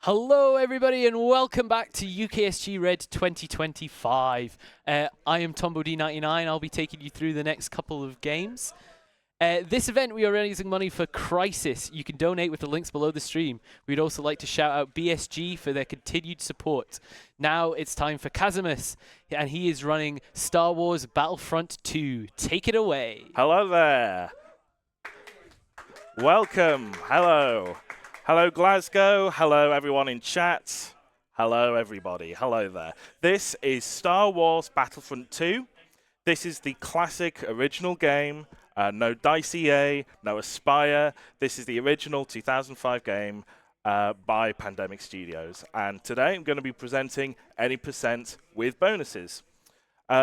Hello everybody and welcome back to UKSG Red 2025. I am Tombo D99. I'll be taking you through the next couple of games. This event we are raising money for Crisis. You can donate with the links below the stream. We'd also like to shout out BSG for their continued support. Now it's time for Kazumus, and he is running Star Wars Battlefront 2. Take it away. Hello there. Welcome. Hello. Hello, Glasgow. Hello, everyone in chat. Hello, everybody. Hello there. This is Star Wars Battlefront 2. This is the classic original game. No DICE EA, no Aspire. This is the original 2005 game by Pandemic Studios. And today I'm going to be presenting any percent with bonuses.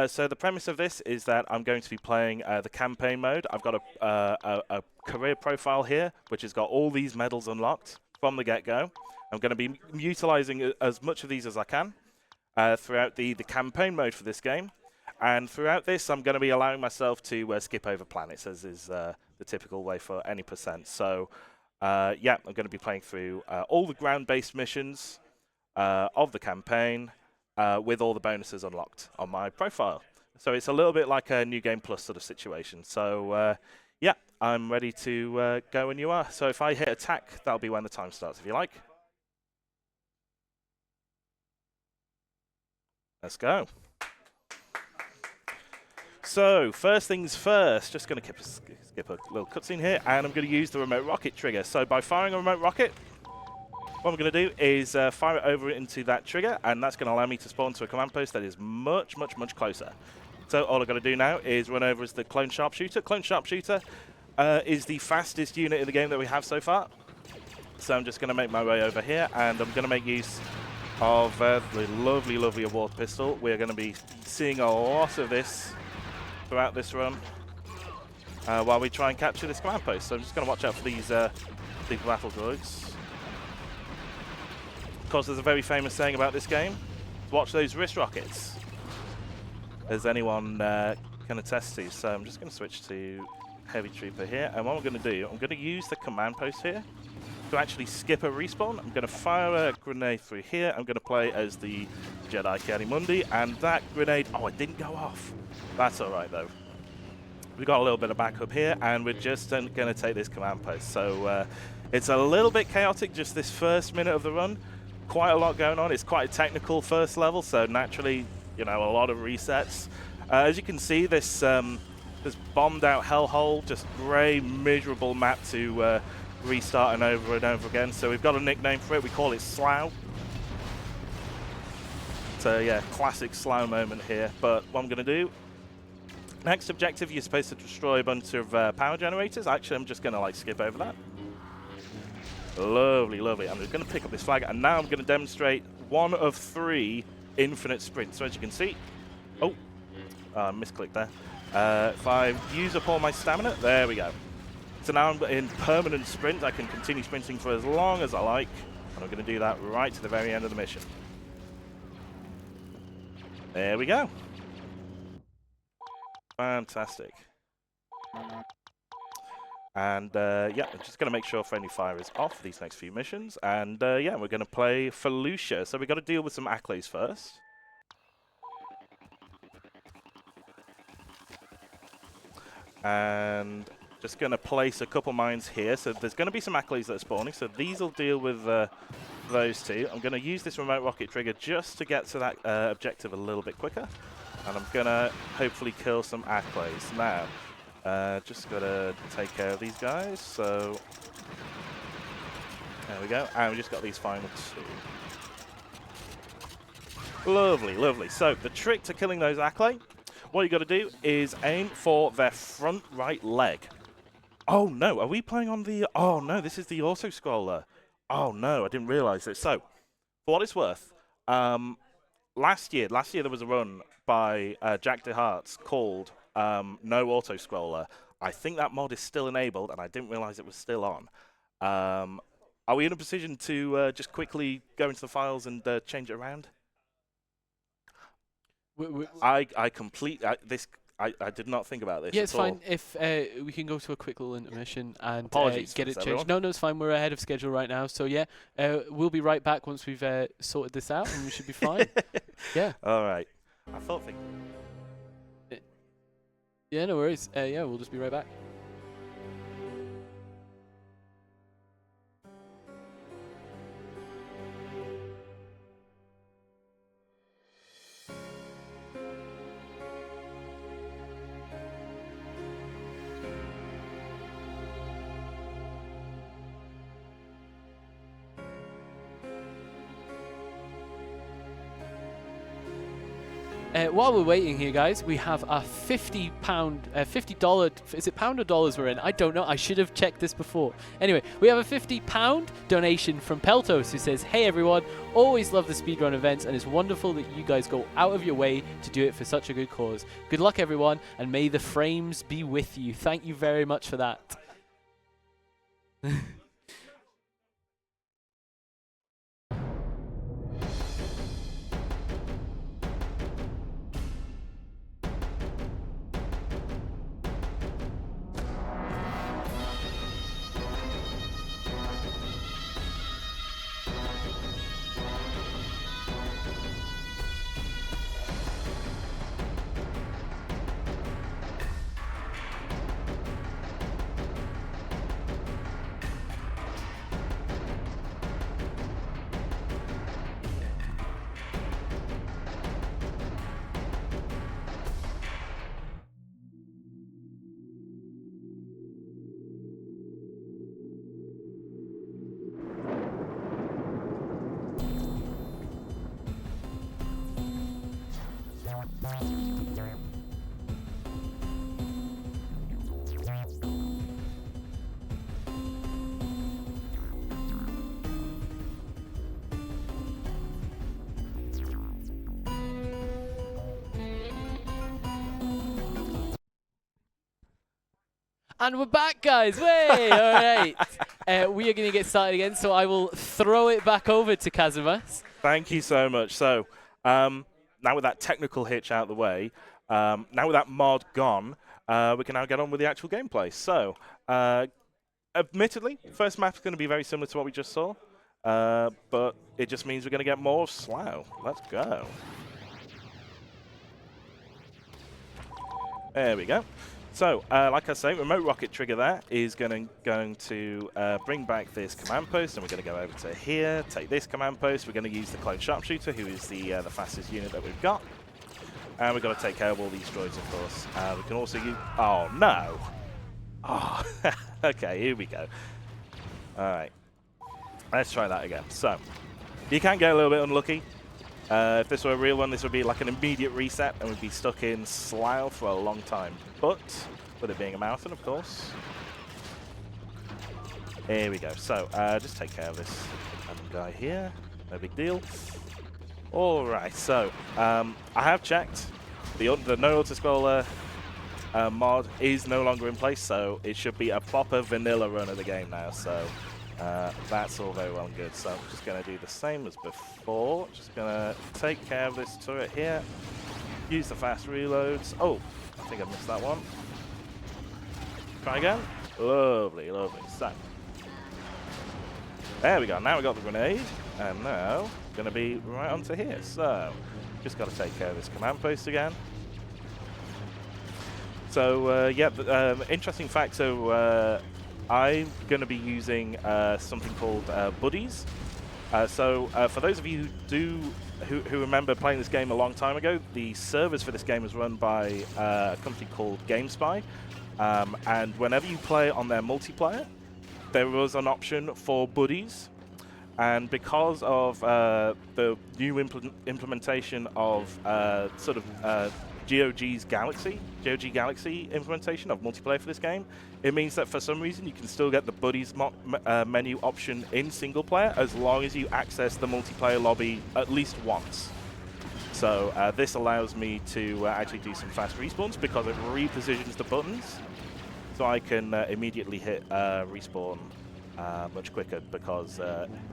So the premise of this is that I'm going to be playing the campaign mode. I've got a career profile here, which has got all these medals unlocked from the get-go. I'm going to be utilizing as much of these as I can throughout the campaign mode for this game. And throughout this, I'm going to be allowing myself to skip over planets, as is the typical way for any percent. So, yeah, I'm going to be playing through all the ground-based missions of the campaign, with all the bonuses unlocked on my profile. So it's a little bit like a New Game Plus sort of situation. So yeah, I'm ready to go when you are. So if I hit attack, that'll be when the time starts, if you like. Let's go. So first things first, just going to skip a little cutscene here, and I'm going to use the remote rocket trigger. So by firing a remote rocket, what I'm going to do is fire it over into that trigger, and that's going to allow me to spawn to a command post that is much closer. So all I've got to do now is run over as the Clone Sharpshooter. Clone Sharpshooter is the fastest unit in the game that we have so far. So I'm just going to make my way over here, and I'm going to make use of the lovely award pistol. We're going to be seeing a lot of this throughout this run while we try and capture this command post. So I'm just going to watch out for these battle droids. Of course, there's a very famous saying about this game: watch those wrist rockets, as anyone can attest to. So I'm just going to switch to Heavy Trooper here, and what I'm going to do, I'm going to use the command post here to actually skip a respawn. I'm going to fire a grenade through here. I'm going to play as the Jedi Kiadimundi, and that grenade, oh, it didn't go off. That's all right, though. We've got a little bit of backup here, and we're just going to take this command post. So it's a little bit chaotic, just this first minute of the run. Quite a lot going on. It's quite a technical first level, so naturally, you know, a lot of resets. As you can see, this bombed out hellhole, just grey, miserable map to restart and over again. So we've got a nickname for it. We call it Slough. So yeah, classic Slough moment here. But what I'm going to do, next objective, you're supposed to destroy a bunch of power generators. Actually, I'm just going to like skip over that. Lovely. I'm just going to pick up this flag, and now I'm going to demonstrate one of 3 infinite sprints. So as you can see, oh, misclicked there. If I use up all my stamina, there we go. So now I'm in permanent sprint. I can continue sprinting for as long as I like, and I'm going to do that right to the very end of the mission. There we go. Fantastic. And yeah, I'm just going to make sure friendly fire is off these next few missions. And yeah, we're going to play Felucia. So we've got to deal with some accolades first. And just going to place a couple mines here. So there's going to be some accolades that are spawning. So these will deal with those 2. I'm going to use this remote rocket trigger just to get to that objective a little bit quicker. And I'm going to hopefully kill some accolades. Now, just got to take care of these guys. So there we go. And we just got these final 2. Lovely. So the trick to killing those accolades, what you got to do is aim for their front right leg. Oh no, are we playing on the... Oh no, this is the auto-scroller. Oh no, I didn't realize it. So, for what it's worth, last year there was a run by Jack DeHarts called No Auto-Scroller. I think that mod is still enabled, and I didn't realize it was still on. Are we in a position to just quickly go into the files and change it around? I did not think about this. Yeah, it's at all. fine if we can go to a quick little intermission and Apologies get for it this, changed. everyone. No, it's fine. We're ahead of schedule right now. So yeah, we'll be right back once we've sorted this out, and we should be fine. Yeah. All right. I thought. Yeah, no worries. Yeah, we'll just be right back. While we're waiting here, guys, we have a $50, is it pound or dollars we're in? I don't know. I should have checked this before. Anyway, we have a £50 donation from Peltos, who says, "Hey everyone, always love the speedrun events, and it's wonderful that you guys go out of your way to do it for such a good cause. Good luck everyone, and may the frames be with you." Thank you very much for that. And we're back, guys. Way! All right. We are going to get started again, so I will throw it back over to Kazumus. Thank you so much. So, now with that technical hitch out of the way, now with that mod gone, we can now get on with the actual gameplay. So, admittedly, first map is going to be very similar to what we just saw, but it just means we're going to get more Slough. Let's go. There we go. So, like I say, remote rocket trigger there is going to bring back this command post, and we're going to go over to here, take this command post. We're going to use the clone sharpshooter, who is the fastest unit that we've got, and we've got to take care of all these droids, of course. We can also use. Oh no! Oh, okay, here we go. All right, let's try that again. So, you can get a little bit unlucky. If this were a real one, this would be like an immediate reset, and we'd be stuck in Slough for a long time. But, with it being a mountain, of course. Here we go. So, just take care of this guy here. No big deal. Alright, so, I have checked. The no autoscroller mod is no longer in place, so it should be a proper vanilla run of the game now. So, that's all very well and good. So I'm just going to do the same as before. Just going to take care of this turret here. Use the fast reloads. Oh, I think I missed that one. Try again. Lovely, lovely. So, there we go. Now we got the grenade. And now, going to be right onto here. So, just got to take care of this command post again. So, yeah, interesting fact. So, I'm going to be using something called buddies. So for those of you who remember playing this game a long time ago, the servers for this game was run by a company called GameSpy. And whenever you play on their multiplayer, there was an option for buddies. And because of the new implementation of GOG Galaxy implementation of multiplayer for this game, it means that for some reason you can still get the buddies menu option in single player as long as you access the multiplayer lobby at least once. So this allows me to actually do some fast respawns because it repositions the buttons, so I can immediately hit respawn much quicker because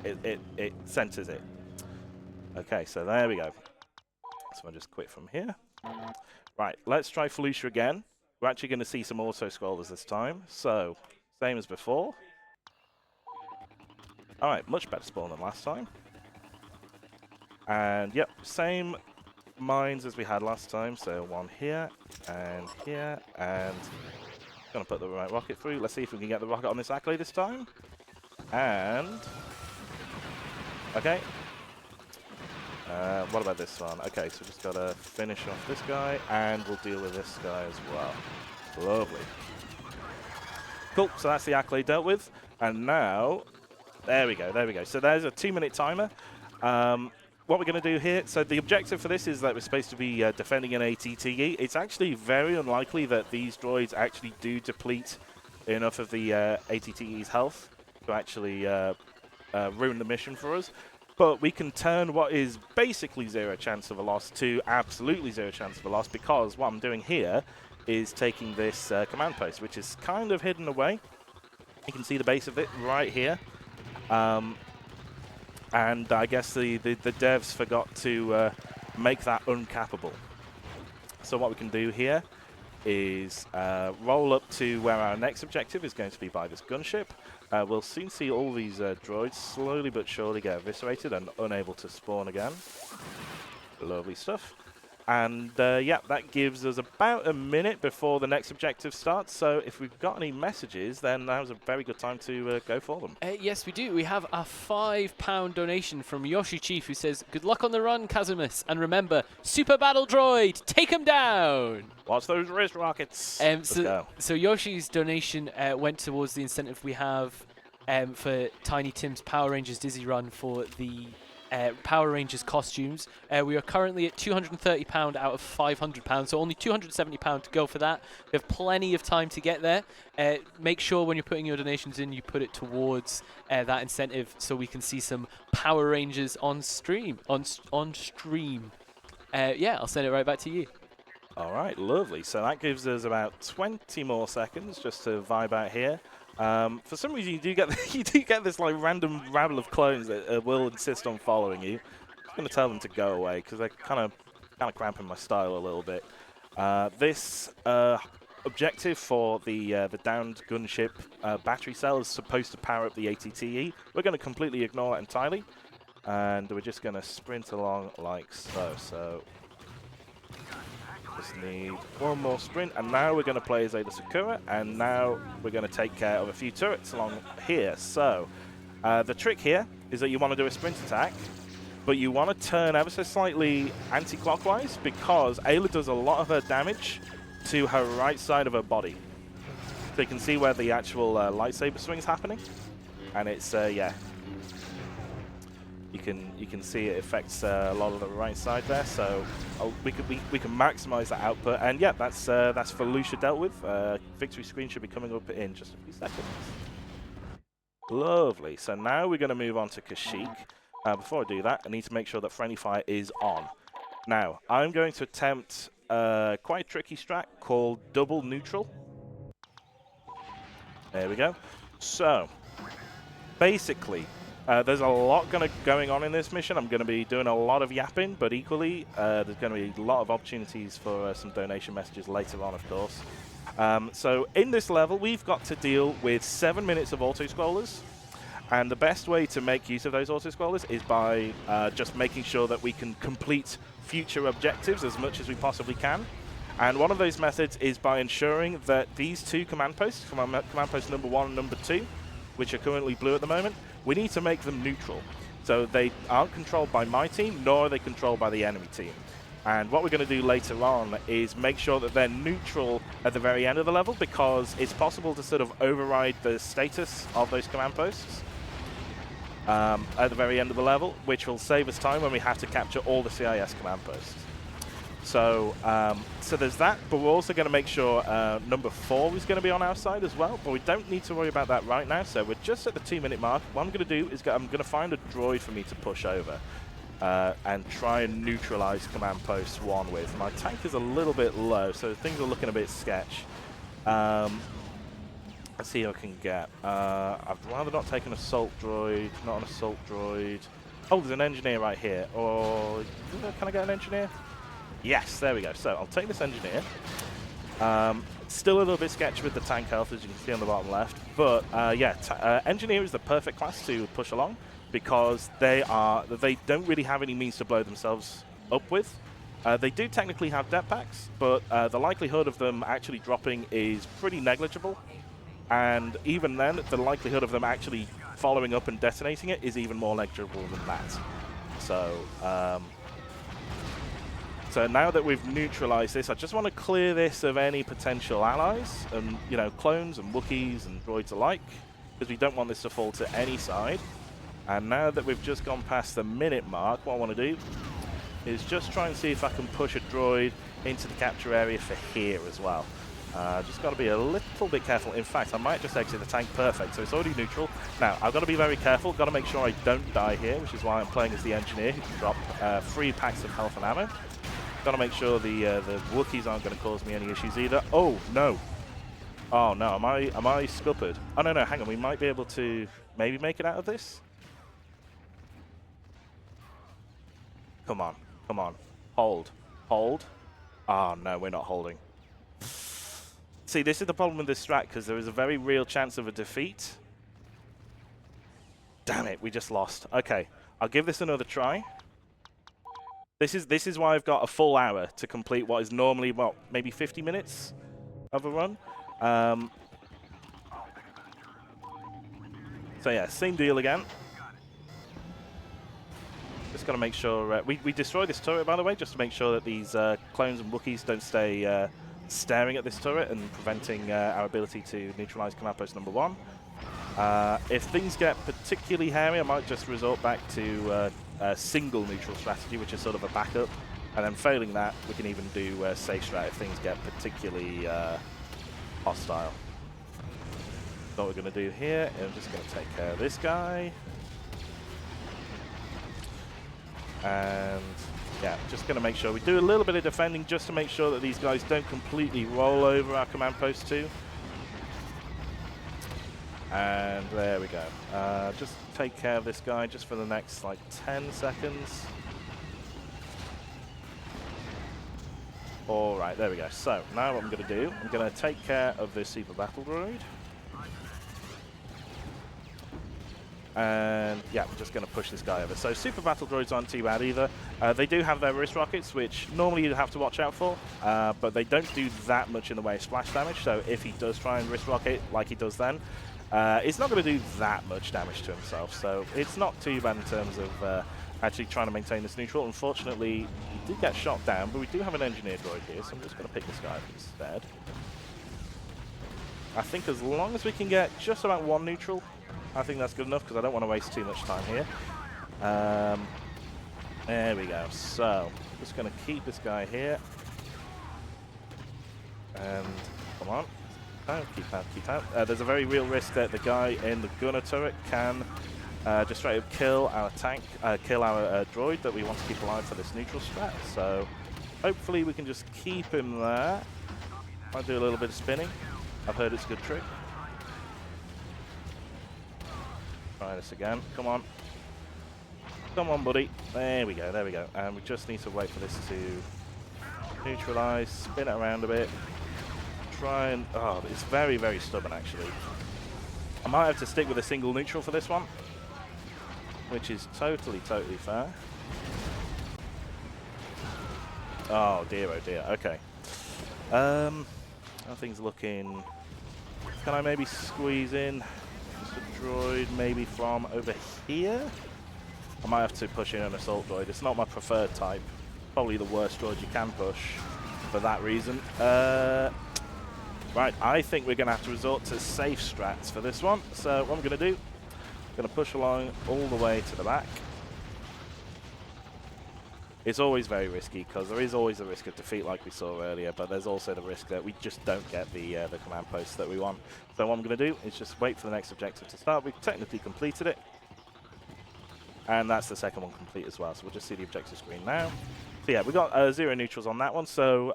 it senses it. Okay, so there we go. So I'll just quit from here. Right, let's try Felucia again. We're actually going to see some auto-scrollers this time. So, same as before. Alright, much better spawn than last time. And, yep, same mines as we had last time. So, one here, and going to put the right rocket through. Let's see if we can get the rocket on this accolade this time. And... okay. What about this one? Okay, so just got to finish off this guy, and we'll deal with this guy as well. Lovely. Cool, so that's the accolade dealt with. And now, there we go. So there's a 2-minute timer. What we're going to do here, so the objective for this is that we're supposed to be defending an ATTE. It's actually very unlikely that these droids actually do deplete enough of the ATTE's health to actually ruin the mission for us. But we can turn what is basically 0 chance of a loss to absolutely 0 chance of a loss, because what I'm doing here is taking this command post, which is kind of hidden away. You can see the base of it right here. And I guess the devs forgot to make that uncappable. So what we can do here is roll up to where our next objective is going to be by this gunship. We'll soon see all these droids slowly but surely get eviscerated and unable to spawn again. Lovely stuff. And yeah, that gives us about a minute before the next objective starts. So if we've got any messages, then now's a very good time to go for them. Yes, we do. We have a £5 donation from Yoshi Chief, who says, "Good luck on the run, Kazumus. And remember, Super Battle Droid, take him down." Watch those wrist rockets. Let's go. So Yoshi's donation went towards the incentive we have for Tiny Tim's Power Rangers Dizzy Run for the Power Rangers costumes. We are currently at £230 out of £500, so only £270 to go for that. We have plenty of time to get there. Make sure when you're putting your donations in, you put it towards that incentive, so we can see some Power Rangers on stream. Yeah, I'll send it right back to you. All right, lovely. So that gives us about 20 more seconds just to vibe out here. For some reason, you do get this like random rabble of clones that will insist on following you. I'm going to tell them to go away because they're kind of cramping my style a little bit. This objective for the downed gunship battery cell is supposed to power up the ATTE. We're going to completely ignore that entirely, and we're just going to sprint along like so. So just need one more sprint, and now we're going to play as Ada Sakura, and now we're going to take care of a few turrets along here. So the trick here is that you want to do a sprint attack, but you want to turn ever so slightly anti-clockwise, because Ayla does a lot of her damage to her right side of her body. So you can see where the actual lightsaber swing is happening, and it's yeah. You can see it affects a lot of the right side there, so we can maximize that output. And yeah, that's Felucia dealt with. Victory screen should be coming up in just a few seconds. Lovely. So now we're going to move on to Kashyyyk. Before I do that, I need to make sure that friendly fire is on. Now I'm going to attempt quite a tricky strat called double neutral. There we go. So basically, there's a lot going on in this mission. I'm going to be doing a lot of yapping, but equally, there's going to be a lot of opportunities for some donation messages later on, of course. So in this level, we've got to deal with 7 minutes of auto-scrollers. And the best way to make use of those auto-scrollers is by just making sure that we can complete future objectives as much as we possibly can. And one of those methods is by ensuring that these two command posts, command post number 1 and number 2, which are currently blue at the moment, we need to make them neutral. So they aren't controlled by my team, nor are they controlled by the enemy team. And what we're going to do later on is make sure that they're neutral at the very end of the level, because it's possible to sort of override the status of those command posts at the very end of the level, which will save us time when we have to capture all the CIS command posts. So, so there's that, but we're also going to make sure number 4 is going to be on our side as well, but we don't need to worry about that right now. So we're just at the 2-minute mark. What I'm going to do is I'm going to find a droid for me to push over and try and neutralize command post 1 with. My tank is a little bit low, so things are looking a bit sketch. Let's see who I can get. I'd rather not take an assault droid, not an assault droid. Oh, there's an engineer right here. Or can I get an engineer? Yes, there we go. So I'll take this engineer. Still a little bit sketchy with the tank health, as you can see on the bottom left. But yeah, engineer is the perfect class to push along because they don't really have any means to blow themselves up with. They do technically have depth packs, but the likelihood of them actually dropping is pretty negligible. And even then, the likelihood of them actually following up and detonating it is even more negligible than that. So, so now that we've neutralized this, I just want to clear this of any potential allies and, you know, clones and Wookiees and droids alike, because we don't want this to fall to any side. And now that we've just gone past the minute mark, what I want to do is just try and see if I can push a droid into the capture area for here as well. Just got to be a little bit careful. In fact, I might just exit the tank. Perfect. So it's already neutral. Now, I've got to be very careful. Got to make sure I don't die here, which is why I'm playing as the engineer, who can drop 3 packs of health and ammo. Got to make sure the Wookiees aren't going to cause me any issues either. Oh, no. Oh, no. Am I scuppered? Oh, no, no. Hang on. We might be able to maybe make it out of this. Come on. Come on. Hold. Hold. Oh, no. We're not holding. See, this is the problem with this strat, because there is a very real chance of a defeat. Damn it, we just lost. Okay, I'll give this another try. This is why I've got a full hour to complete what is normally, what, maybe 50 minutes of a run. So yeah, same deal again. Just got to make sure... we destroy this turret, by the way, just to make sure that these clones and Wookiees don't stay... staring at this turret and preventing our ability to neutralize command post number 1. If things get particularly hairy, I might just resort back to a single neutral strategy, which is sort of a backup. And then failing that, we can even do safe strat if things get particularly hostile. So what we're going to do here, I'm just going to take care of this guy. And... yeah, just going to make sure we do a little bit of defending just to make sure that these guys don't completely roll over our command post 2. And there we go. Just take care of this guy just for the next, like, 10 seconds. All right, there we go. So, now what I'm going to do, I'm going to take care of this super battle droid. And yeah, I'm just going to push this guy over. So super battle droids aren't too bad either. They do have their wrist rockets, which normally you have to watch out for, but they don't do that much in the way of splash damage. So if he does try and wrist rocket like he does then, it's not going to do that much damage to himself. So it's not too bad in terms of actually trying to maintain this neutral. Unfortunately, he did get shot down, but we do have an engineer droid here, so I'm just going to pick this guy up instead. I think as long as we can get just about 1 neutral, I think that's good enough because I don't want to waste too much time here. There we go. So, just going to keep this guy here. And, come on. Keep out, keep out. There's a very real risk that the guy in the gunner turret can just straight up kill our tank, kill our droid that we want to keep alive for this neutral strat. So, hopefully we can just keep him there. Might do a little bit of spinning. I've heard it's a good trick. Try this again. Come on. Come on, buddy. There we go, there we go. And we just need to wait for this to neutralize, spin it around a bit. Try and... oh, it's very, very stubborn, actually. I might have to stick with a single neutral for this one, which is totally, totally fair. Oh, dear, oh, dear. Okay. Nothing's looking... can I maybe squeeze in a droid maybe from over here? I might have to push in an assault droid. It's not my preferred type. Probably the worst droid you can push for that reason. Right, I think we're going to have to resort to safe strats for this one. So what I'm going to do, I'm going to push along all the way to the back. It's always very risky because there is always a risk of defeat like we saw earlier, but there's also the risk that we just don't get the command post that we want. So what I'm going to do is just wait for the next objective to start. We've technically completed it. And that's the second one complete as well. So we'll just see the objective screen now. So yeah, we got 0 neutrals on that one. So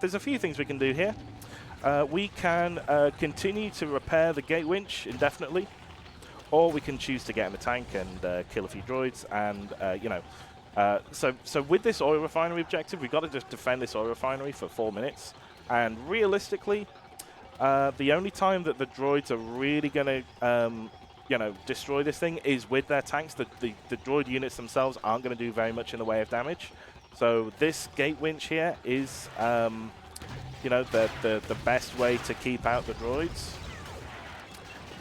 there's a few things we can do here. We can continue to repair the gate winch indefinitely, or we can choose to get in the tank and kill a few droids and, you know, So with this oil refinery objective, we've got to just defend this oil refinery for 4 minutes. And realistically, the only time that the droids are really going to, destroy this thing is with their tanks. The droid units themselves aren't going to do very much in the way of damage. So this gate winch here is, the best way to keep out the droids.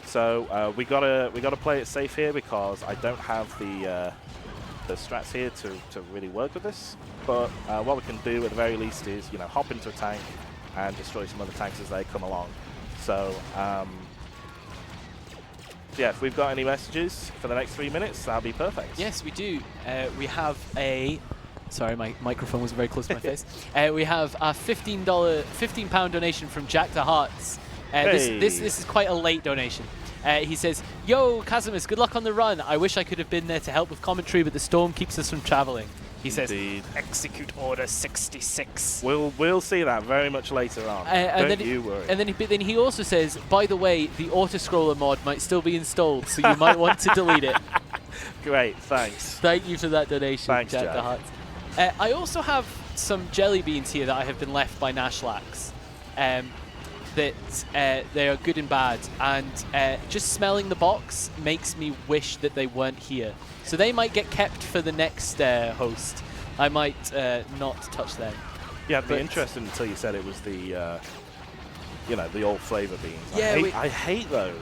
So we gotta play it safe here because I don't have the strats here to really work with this. But what we can do at the very least is hop into a tank and destroy some other tanks as they come along. So yeah, if we've got any messages for the next 3 minutes, that'll be perfect. Yes, we do. We have a. Sorry, my microphone was very close to my face. We have a £15 donation from Jack to Hearts. This is quite a late donation. He says, "Yo, Kazumus, good luck on the run. I wish I could have been there to help with commentary, but the storm keeps us from traveling." He says, "Execute Order 66." We'll see that very much later on. Don't you worry. And then he also says, "By the way, the auto-scroller mod might still be installed, so you might want to delete it." Great, thanks. Thank you for that donation, Thanks, Jack Jack. the Hearts. I also have some jelly beans here that I have been left by Nashlax. That they are good and bad, and just smelling the box makes me wish that they weren't here. So they might get kept for the next host. I might not touch them. Yeah, it'd be interesting until you said it was the the old flavor beans. Yeah, I hate those.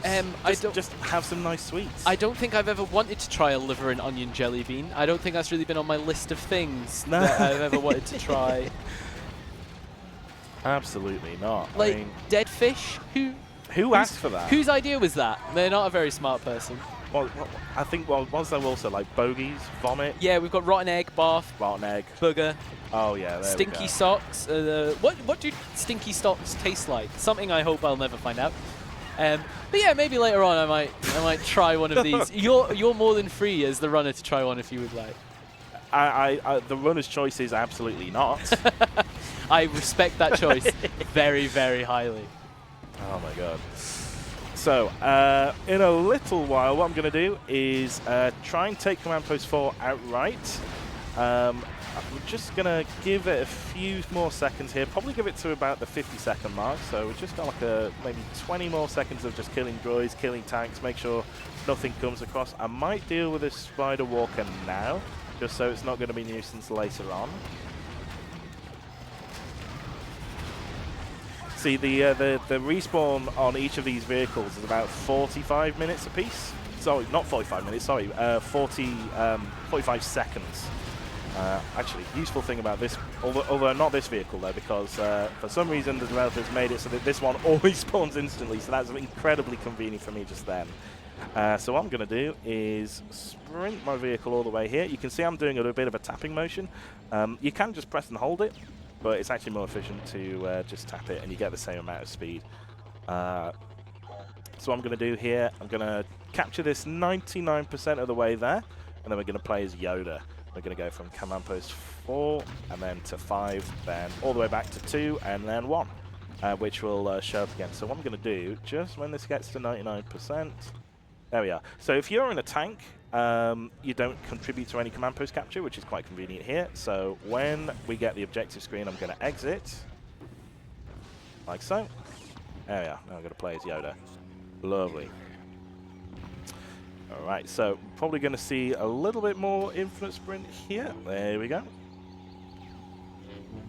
Just have some nice sweets. I don't think I've ever wanted to try a liver and onion jelly bean. I don't think that's really been on my list of things that I've ever wanted to try. Absolutely not. Like, I mean, dead fish? Who asked for that? Whose idea was that? They're not a very smart person. Well, I think, was there also like bogies, vomit? Yeah, we've got rotten egg, bath, Rotten egg. booger, Oh, yeah, there stinky we go. socks. What do stinky socks taste like? Something I hope I'll never find out. But yeah, maybe later on I might try one of these. You're more than free as the runner to try one if you would like. The runner's choice is absolutely not. I respect that choice very, very highly. Oh my god. So, in a little while, what I'm going to do is try and take Command Post 4 outright. I'm just going to give it a few more seconds here, probably give it to about the 50-second mark. So we've just got like maybe 20 more seconds of just killing droids, killing tanks, make sure nothing comes across. I might deal with this Spider Walker now, just so it's not going to be a nuisance later on. See, the respawn on each of these vehicles is about 45 minutes apiece. Sorry, not 45 minutes, sorry, 45 seconds. Actually, useful thing about this, although not this vehicle though, because for some reason the developers made it so that this one always spawns instantly, so that's incredibly convenient for me just then. So what I'm going to do is sprint my vehicle all the way here. You can see I'm doing a bit of a tapping motion. You can just press and hold it, but it's actually more efficient to just tap it and you get the same amount of speed. So what I'm going to do here, I'm going to capture this 99% of the way there, and then we're going to play as Yoda. We're going to go from Command Post 4, and then to 5, then all the way back to 2, and then 1, which will show up again. So what I'm going to do, just when this gets to 99%, there we are. So if you're in a tank, you don't contribute to any command post capture, which is quite convenient here. So when we get the objective screen, I'm going to exit, like so. There we are. Now I'm going to play as Yoda. Lovely. All right, so probably going to see a little bit more infinite sprint here. There we go.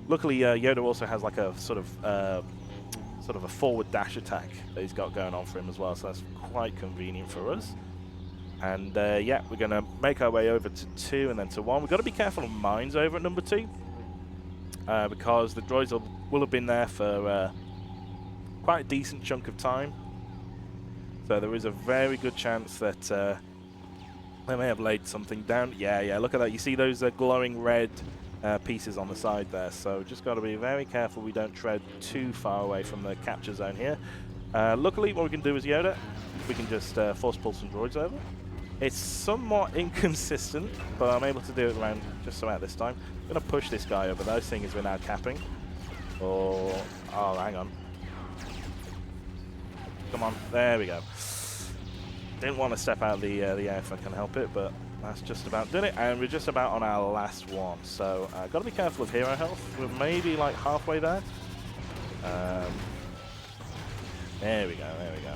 Luckily, Yoda also has like a sort of a forward dash attack that he's got going on for him as well, so that's quite convenient for us. And yeah, we're going to make our way over to 2 and then to 1. We've got to be careful of mines over at number 2 because the droids will have been there for quite a decent chunk of time. So there is a very good chance that they may have laid something down. Yeah, look at that. You see those glowing red pieces on the side there. So just got to be very careful we don't tread too far away from the capture zone here. Luckily, what we can do is Yoda. We can just force pull some droids over. It's somewhat inconsistent, but I'm able to do it around just about this time. I'm going to push this guy over though, seeing as we're now capping. Oh, hang on. Come on, there we go. Didn't want to step out of the air if I can help it, but That's just about done it, and we're just about on our last one. So got to be careful of hero health. We're maybe like halfway there. There we go. There we go.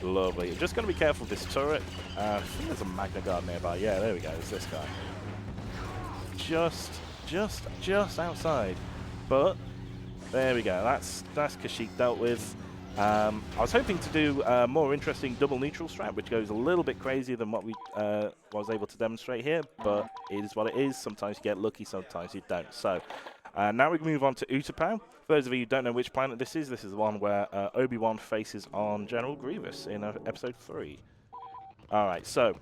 Lovely. I'm just going to be careful of this turret. I think there's a Magna Guard nearby. Yeah, there we go. It's this guy. Just outside. But there we go. That's Kashyyyk dealt with. I was hoping to do a more interesting double neutral strat, which goes a little bit crazier than what we was able to demonstrate here. But it is what it is. Sometimes you get lucky, sometimes you don't. So now we can move on to Utapau. For those of you who don't know which planet this is the one where Obi-Wan faces on General Grievous in episode 3. All right, so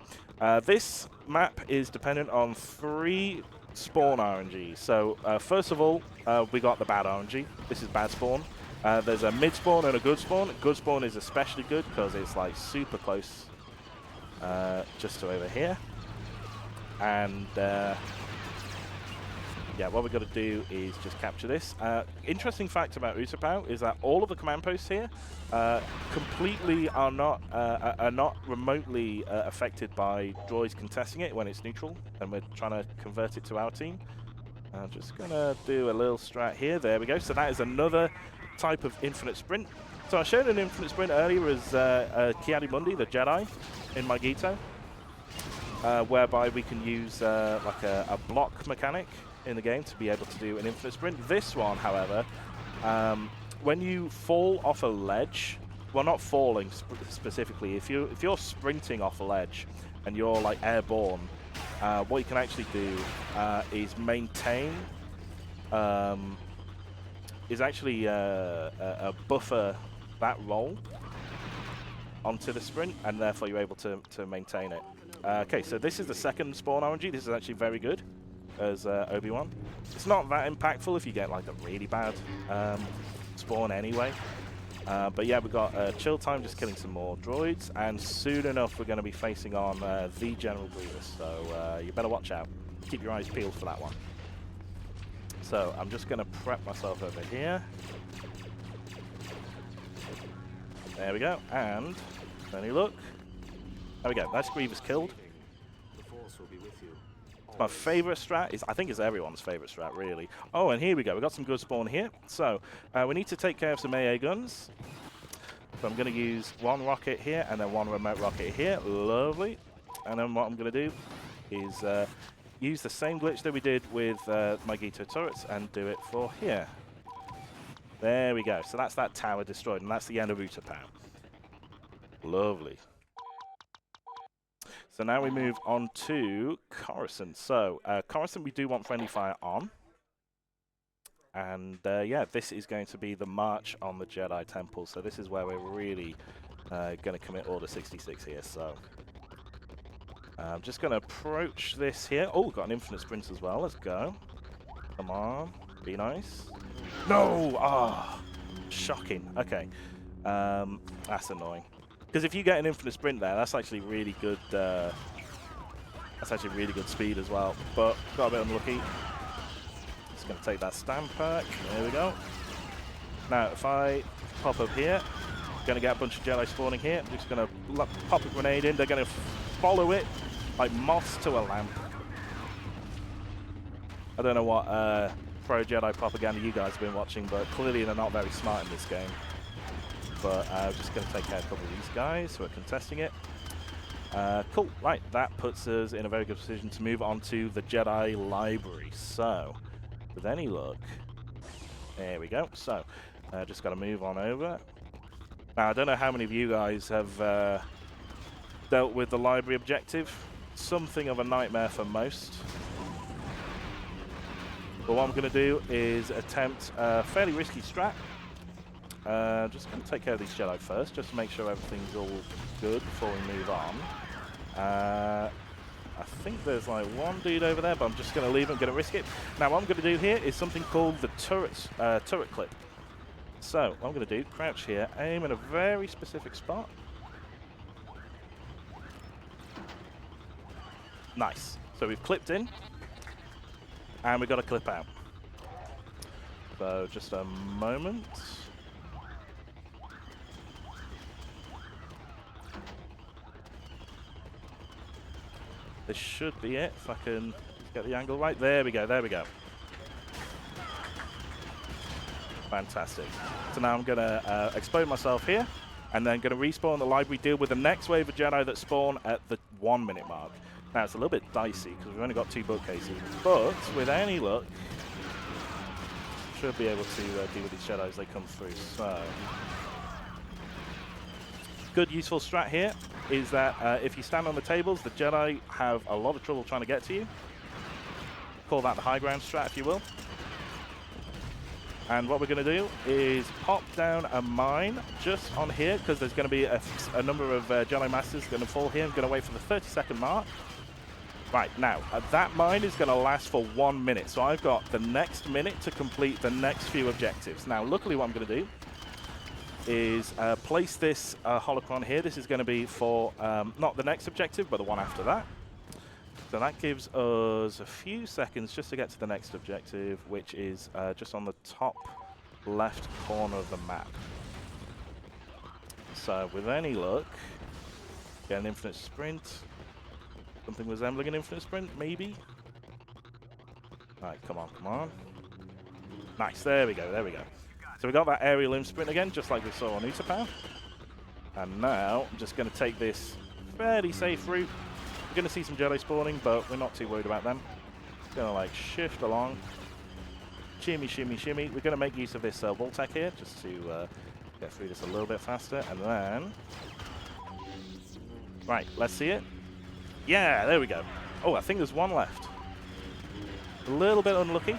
this map is dependent on 3 spawn RNG. So first of all, we got the bad RNG. This is bad spawn. There's a mid spawn and a good spawn. Good spawn is especially good because it's like super close just to over here. And yeah, what we've got to do is just capture this. Interesting fact about Utapau is that all of the command posts here completely are not remotely affected by droids contesting it when it's neutral, and we're trying to convert it to our team. I'm just going to do a little strat here. There we go. So that is another type of infinite sprint. So I showed an infinite sprint earlier as Ki-Adi-Mundi, the Jedi, in my Gito, whereby we can use like a block mechanic in the game to be able to do an infinite sprint. This one, however, when you fall off a ledge, well, not falling specifically, if you're sprinting off a ledge and you're like airborne, what you can actually do is maintain, is actually buffer that roll onto the sprint, and therefore you're able to maintain it. Okay, so this is the second spawn RNG. This is actually very good as Obi-Wan. It's not that impactful if you get like a really bad spawn anyway. But yeah, we've got chill time, just killing some more droids, and soon enough we're going to be facing on the General Grievous, so you better watch out. Keep your eyes peeled for that one. So I'm just going to prep myself over here. There we go, and any look. There we go, that's Grievous killed. The Force will be with you. My favorite strat is, I think it's everyone's favorite strat, really. Oh, and here we go. We've got some good spawn here. So we need to take care of some AA guns. So I'm going to use one rocket here and then one remote rocket here. Lovely. And then what I'm going to do is use the same glitch that we did with my Gito turrets and do it for here. There we go. So that's that tower destroyed, and that's the end of Utapau. Lovely. So now we move on to Coruscant. So Coruscant, we do want friendly fire on. And yeah, this is going to be the march on the Jedi Temple. So this is where we're really going to commit Order 66 here. So I'm just going to approach this here. Oh, got an infinite sprint as well. Let's go. Come on. Be nice. No! Ah, shocking. Okay. That's annoying. Because if you get an infinite sprint there, that's actually really good. That's actually really good speed as well. But got a bit unlucky. Just going to take that stand pack. There we go. Now, if I pop up here, going to get a bunch of Jedi spawning here. I'm just going to pop a grenade in. They're going to follow it like moths to a lamp. I don't know what pro Jedi propaganda you guys have been watching, but clearly they're not very smart in this game. But I'm just going to take care of a couple of these guys who are contesting it. Cool, right, that puts us in a very good position to move on to the Jedi Library. So, with any luck, there we go. So, just got to move on over. Now, I don't know how many of you guys have dealt with the library objective. Something of a nightmare for most. But what I'm going to do is attempt a fairly risky strat. Just going to take care of these Jedi first, just to make sure everything's all good before we move on. I think there's like one dude over there, but I'm just going to leave him, going to risk it. Now what I'm going to do here is something called the turret clip. So what I'm going to do, crouch here, aim in a very specific spot. Nice. So we've clipped in, and we've got to clip out. So just a moment. This should be it, if I can get the angle right. There we go, there we go. Fantastic. So now I'm going to explode myself here, and then going to respawn the library, deal with the next wave of Jedi that spawn at the 1 minute mark. Now it's a little bit dicey because we've only got 2 bookcases, but with any luck, should be able to deal with these Jedi as they come through. So, good useful strat here is that if you stand on the tables, the Jedi have a lot of trouble trying to get to you. Call that the high ground strat, if you will. And what we're going to do is pop down a mine just on here, because there's going to be a number of Jedi Masters going to fall here. I'm going to wait for the 30-second mark. Right, now, that mine is going to last for 1 minute. So I've got the next minute to complete the next few objectives. Now, luckily what I'm going to do is place this holocron here. This is going to be for not the next objective, but the one after that. So that gives us a few seconds just to get to the next objective, which is just on the top left corner of the map. So with any luck, get an infinite sprint. Something resembling an infinite sprint, maybe? Alright, come on, come on. Nice, there we go, there we go. So we got that aerial limb sprint again, just like we saw on Utapau. And now I'm just going to take this fairly safe route. We're going to see some Jedi spawning, but we're not too worried about them. Just going to like shift along. Shimmy, shimmy, shimmy. We're going to make use of this wall tech here, just to get through this a little bit faster. And then... Right, let's see it. Yeah, there we go. Oh, I think there's one left. A little bit unlucky.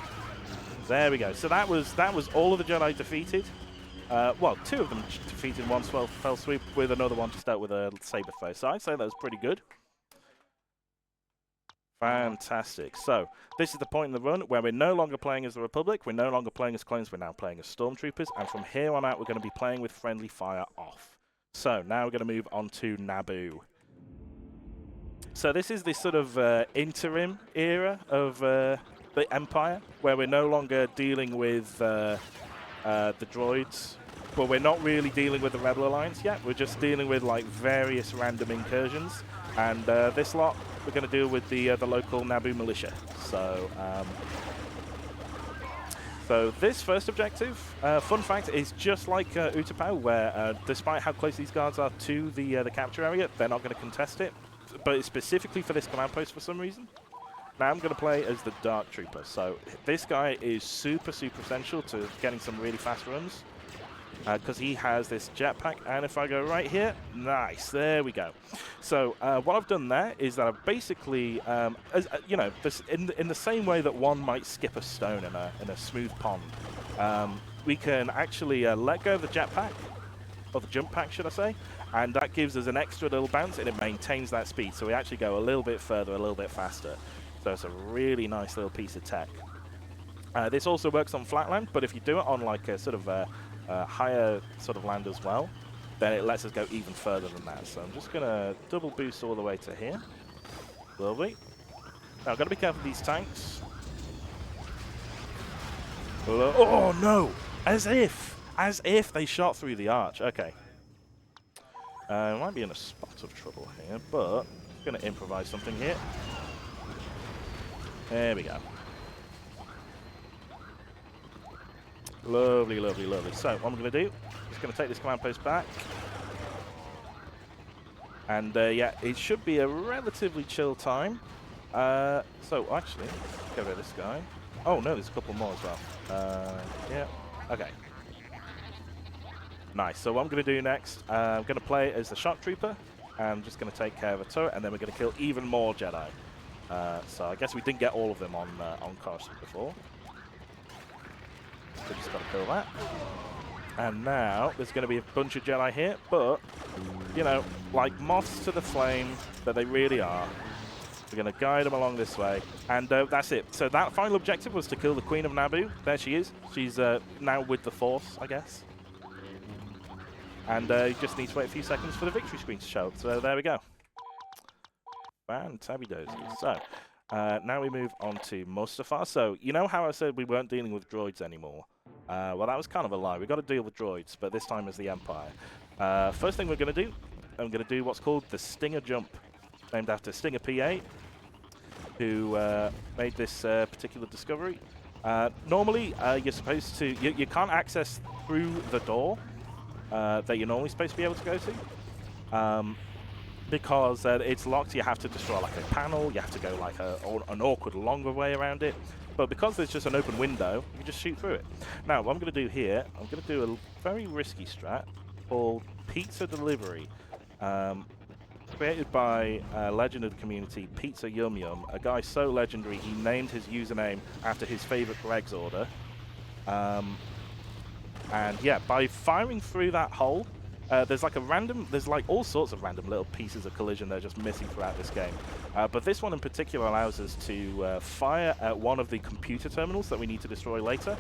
There we go. So that was all of the Jedi defeated. Well, 2 of them defeated in one fell swoop, with another one just dealt with a saber throw. So I'd say that was pretty good. Fantastic. So this is the point in the run where we're no longer playing as the Republic, we're no longer playing as clones, we're now playing as Stormtroopers, and from here on out we're going to be playing with friendly fire off. So now we're going to move on to Naboo. So this is this sort of interim era of the Empire, where we're no longer dealing with the droids. Well, we're not really dealing with the Rebel Alliance yet. We're just dealing with like various random incursions, and this lot we're going to deal with the local Naboo militia. So, so this first objective, fun fact, is just like Utapau, where despite how close these guards are to the capture area, they're not going to contest it. But it's specifically for this command post for some reason. Now I'm going to play as the Dark Trooper. So this guy is super, super essential to getting some really fast runs, because he has this jetpack. And if I go right here, nice, there we go. So what I've done there is that I've basically, you know, in the same way that one might skip a stone in a smooth pond, we can actually let go of the jetpack, or the jump pack, should I say, and that gives us an extra little bounce, and it maintains that speed. So we actually go a little bit further, a little bit faster. So it's a really nice little piece of tech. This also works on flat land, but if you do it on like a sort of a higher sort of land as well, then it lets us go even further than that. So I'm just going to double boost all the way to here. Lovely. Now I've got to be careful of these tanks. Oh no! As if they shot through the arch. Okay. Might be in a spot of trouble here, but I'm going to improvise something here. There we go. Lovely, lovely, lovely. So what I'm going to do is going to take this command post back. And yeah, it should be a relatively chill time. So actually, let's get rid of this guy. Oh no, there's a couple more as well. Yeah, okay. Nice. So what I'm going to do next, I'm going to play as the Shock Trooper. I'm just going to take care of a turret, and then we're going to kill even more Jedi. So I guess we didn't get all of them on Coruscant before. So just got to kill that. And now there's going to be a bunch of Jedi here, but, you know, like moths to the flame that they really are, we're going to guide them along this way. And that's it. So that final objective was to kill the Queen of Naboo. There she is. She's now with the Force, I guess. And you just need to wait a few seconds for the victory screen to show up. So there we go. Fantabby-dozy. So now we move on to Mustafar. So you know how I said we weren't dealing with droids anymore? Well, that was kind of a lie. We've got to deal with droids, but this time as the Empire. First thing we're going to do, I'm going to do what's called the Stinger Jump, named after Stinger P8. who made this particular discovery. Normally, you're supposed to, you can't access through the door that you're normally supposed to be able to go to. Because it's locked, you have to destroy like a panel, you have to go like an awkward longer way around it. But because there's just an open window, you can just shoot through it. Now, what I'm going to do here, I'm going to do a very risky strat called Pizza Delivery. Created by a legend of the community, Pizza Yum Yum, a guy so legendary he named his username after his favorite Greg's order. And yeah, by firing through that hole, there's like all sorts of random little pieces of collision that are just missing throughout this game. But this one in particular allows us to fire at one of the computer terminals that we need to destroy later.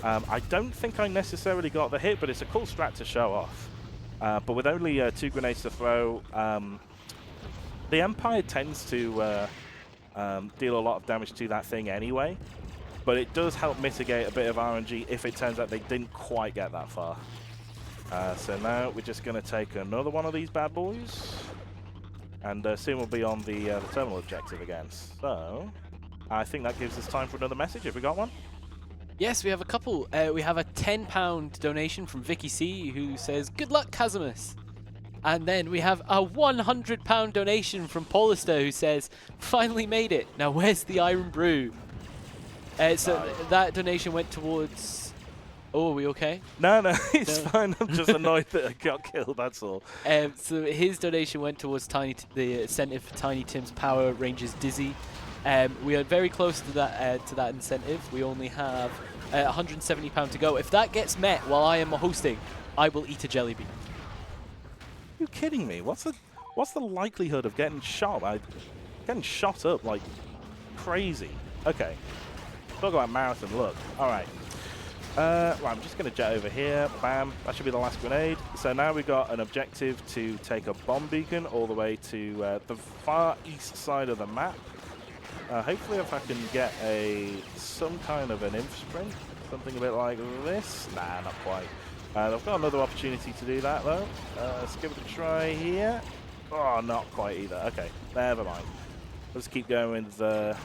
I don't think I necessarily got the hit, but it's a cool strat to show off. But with only 2 grenades to throw, the Empire tends to deal a lot of damage to that thing anyway. But it does help mitigate a bit of RNG if it turns out they didn't quite get that far. So now we're just going to take another one of these bad boys, and soon we'll be on the terminal objective again. So I think that gives us time for another message. Have we got one? Yes, we have a couple. We have a £10 donation from Vicky C, who says, "Good luck, Kazumus." And then we have a £100 donation from Polister, who says, "Finally made it. Now where's the Iron Brew?" So that donation went towards... Oh, are we okay? No, it's fine. I'm just annoyed that I got killed, that's all. So his donation went towards the incentive for Tiny Tim's Power Rangers Dizzy. We are very close to that incentive. We only have £170 to go. If that gets met while I am hosting, I will eat a jelly bean. Are you kidding me? What's the likelihood of getting shot? Getting shot up like crazy. Okay. Talk about marathon. Look. All right. Right, I'm just going to jet over here. Bam. That should be the last grenade. So now we've got an objective to take a bomb beacon all the way to the far east side of the map. Hopefully if I can get some kind of an inf sprint. Something a bit like this. Nah, not quite. I've got another opportunity to do that, though. Let's give it a try here. Oh, not quite either. Okay, never mind. Let's keep going with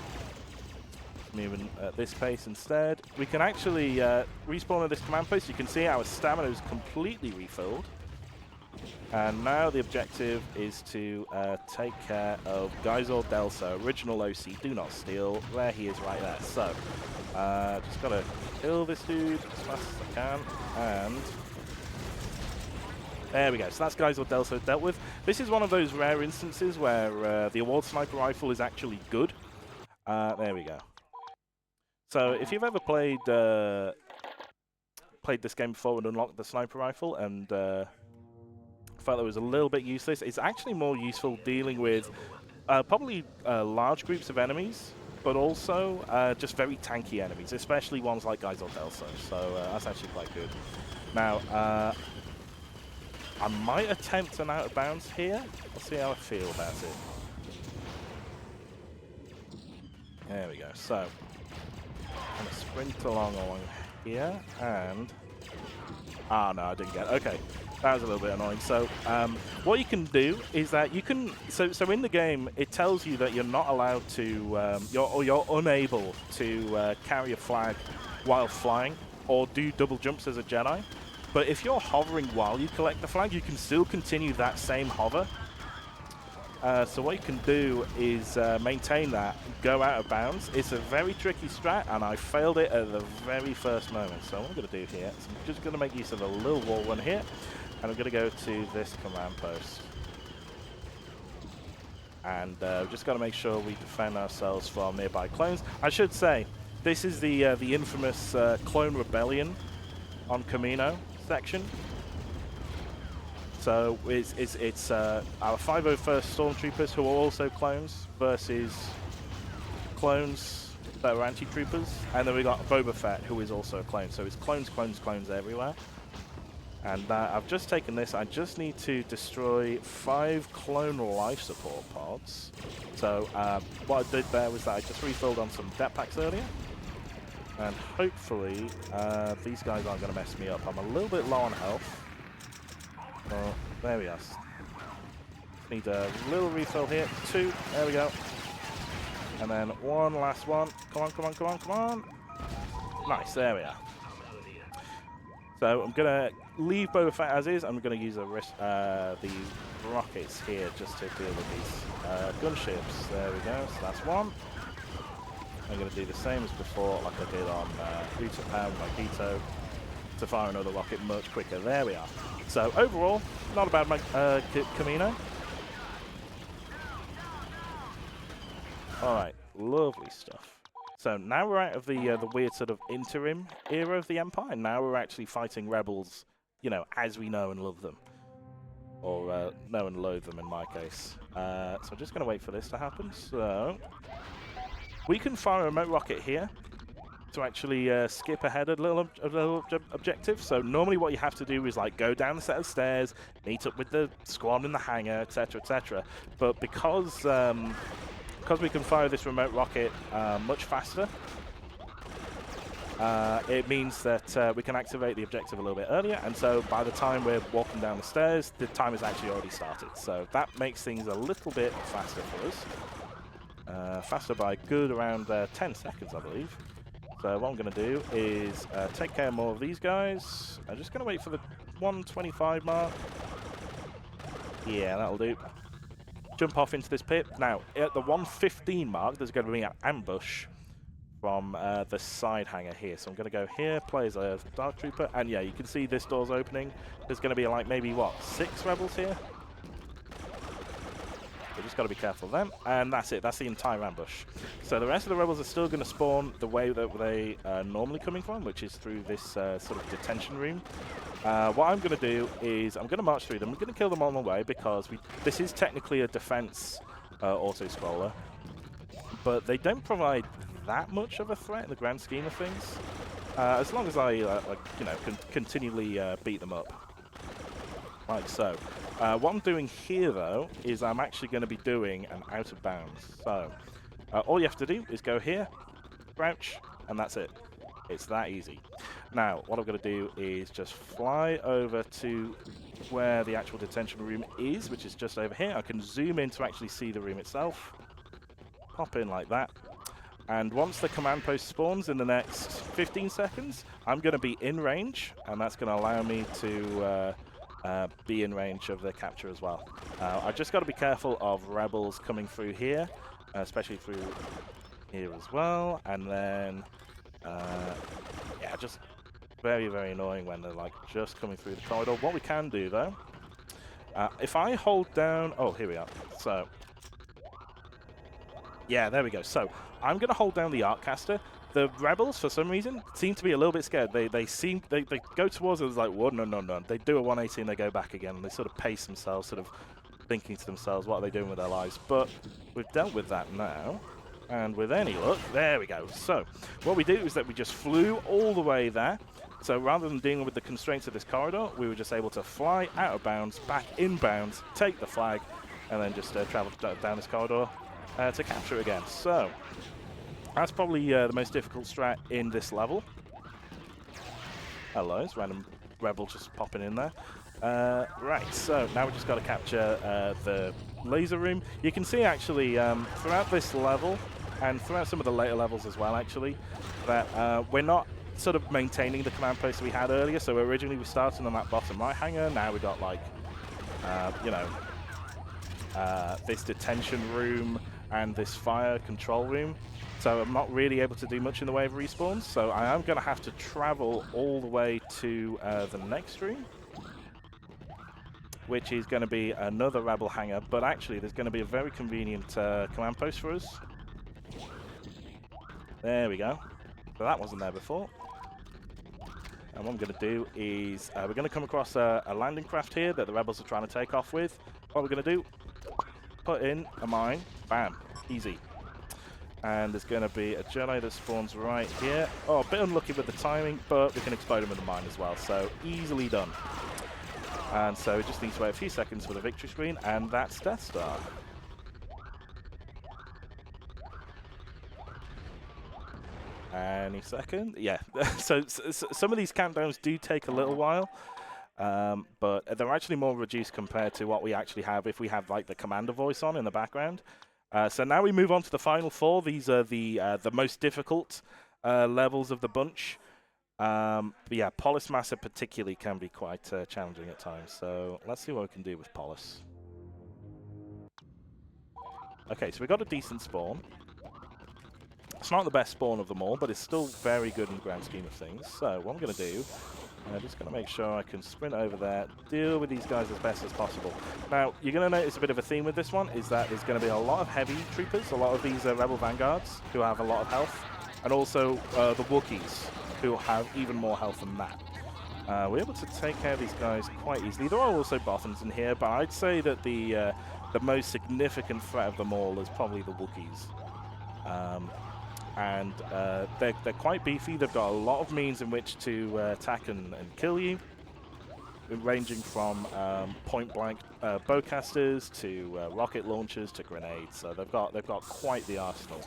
moving at this pace instead. We can actually respawn at this command post. You can see our stamina is completely refilled. And now the objective is to take care of Geisel Delso, original OC, do not steal. There he is right there. So, just gotta kill this dude as fast as I can. And there we go. So that's Geisel Delso dealt with. This is one of those rare instances where the award sniper rifle is actually good. There we go. So if you've ever played this game before and unlocked the sniper rifle and felt it was a little bit useless, it's actually more useful dealing with probably large groups of enemies, but also just very tanky enemies, especially ones like Geisel Delso. So that's actually quite good. Now, I might attempt an out of bounds here. Let's see how I feel about it. There we go. So I'm going to sprint along here, and... Ah, no, I didn't get it. Okay, that was a little bit annoying. So what you can do is that you can... So in the game, it tells you that you're not allowed to... you're unable to carry a flag while flying or do double jumps as a Jedi. But if you're hovering while you collect the flag, you can still continue that same hover. So what you can do is maintain that, go out of bounds. It's a very tricky strat, and I failed it at the very first moment. So what I'm going to do here is I'm just going to make use of a little wall run here, and I'm going to go to this command post. And we've just got to make sure we defend ourselves from nearby clones. I should say, this is the infamous Clone Rebellion on Camino section. So it's our 501st Stormtroopers, who are also clones, versus clones that are anti-troopers. And then we got Boba Fett, who is also a clone. So it's clones, clones, clones everywhere. And I've just taken this. I just need to destroy 5 clone life support pods. So what I did there was that I just refilled on some depth packs earlier. And hopefully these guys aren't going to mess me up. I'm a little bit low on health. Well, there we are. Need a little refill here. 2. There we go. And then one last one. Come on, come on, come on, come on. Nice, there we are. So I'm going to leave Boba Fett as is. I'm going to use these rockets here just to deal with these gunships. There we go, so that's one. I'm going to do the same as before, like I did on Magneto, to fire another rocket much quicker. There we are. So overall, not a bad Camino. All right, lovely stuff. So now we're out of the weird sort of interim era of the Empire. Now we're actually fighting rebels, you know, as we know and love them. Or know and loathe them in my case. So I'm just going to wait for this to happen. So we can fire a remote rocket here to actually skip ahead a little objective. So normally what you have to do is like go down the set of stairs, meet up with the squad in the hangar, etc., etc. But because we can fire this remote rocket much faster, it means that we can activate the objective a little bit earlier, and so by the time we're walking down the stairs, the time has actually already started. So that makes things a little bit faster for us. Faster by good around 10 seconds, I believe. So what I'm going to do is take care of more of these guys. I'm just going to wait for the 125 mark. Yeah, that'll do. Jump off into this pit. Now, at the 115 mark, there's going to be an ambush from the side hangar here. So I'm going to go here, play as a Dark Trooper, and yeah, you can see this door's opening. There's going to be like maybe, what, 6 rebels here? We just got to be careful of them, and that's it. That's the entire ambush. So the rest of the rebels are still going to spawn the way that they are normally coming from, which is through this sort of detention room. What I'm going to do is I'm going to march through them. I'm going to kill them on the way because this is technically a defense auto-scroller, but they don't provide that much of a threat in the grand scheme of things. As long as I, you know, continually beat them up. Like so. What I'm doing here, though, is I'm actually going to be doing an out of bounds. So, all you have to do is go here, crouch, and that's it. It's that easy. Now, what I'm going to do is just fly over to where the actual detention room is, which is just over here. I can zoom in to actually see the room itself. Pop in like that. And once the command post spawns in the next 15 seconds, I'm going to be in range, and that's going to allow me to be in range of the capture as well. I just got to be careful of rebels coming through here, especially through here as well. And then, yeah, just very, very annoying when they're like just coming through the corridor. What we can do though, if I hold down, oh, here we are. So, yeah, there we go. So I'm going to hold down the Arccaster. The rebels, for some reason, seem to be a little bit scared. They go towards us like, whoa, no, no, no. They do a 180 and they go back again, and they sort of pace themselves, sort of thinking to themselves, what are they doing with their lives? But we've dealt with that now, and with any luck, there we go. So what we do is that we just flew all the way there. So rather than dealing with the constraints of this corridor, we were just able to fly out of bounds, back in bounds, take the flag, and then just travel down this corridor to capture it again. So that's probably the most difficult strat in this level. Hello, it's random rebel just popping in there. Right, so now we just got to capture the laser room. You can see actually throughout this level, and throughout some of the later levels as well actually, that we're not sort of maintaining the command post we had earlier. So originally we started on that bottom right hangar, now we got like, you know, this detention room and this fire control room. So I'm not really able to do much in the way of respawns, so I am going to have to travel all the way to the next room, which is going to be another rebel hangar, but actually there's going to be a very convenient command post for us. There we go. So that wasn't there before. And what I'm going to do is we're going to come across a landing craft here that the rebels are trying to take off with. What we're going to do, put in a mine, bam, easy. And there's going to be a Jedi that spawns right here. Oh, a bit unlucky with the timing, but we can explode him with the mine as well. So easily done. And so we just need to wait a few seconds for the victory screen, and that's Death Star. Any second? Yeah. So some of these countdowns do take a little while, but they're actually more reduced compared to what we actually have if we have like the commander voice on in the background. So now we move on to the final 4. These are the most difficult levels of the bunch. But yeah, Polis Massa particularly can be quite challenging at times. So let's see what we can do with Polis. Okay, so we got a decent spawn. It's not the best spawn of them all, but it's still very good in the grand scheme of things. So what I'm going to do, I'm just going to make sure I can sprint over there, deal with these guys as best as possible. Now, you're going to notice a bit of a theme with this one, is that there's going to be a lot of heavy troopers, a lot of these Rebel Vanguards, who have a lot of health, and also the Wookiees, who have even more health than that. We're able to take care of these guys quite easily. There are also Bothans in here, but I'd say that the most significant threat of them all is probably the Wookiees. They're quite beefy. They've got a lot of means in which to attack and kill you, ranging from point-blank bowcasters to rocket launchers to grenades. So they've got quite the arsenal.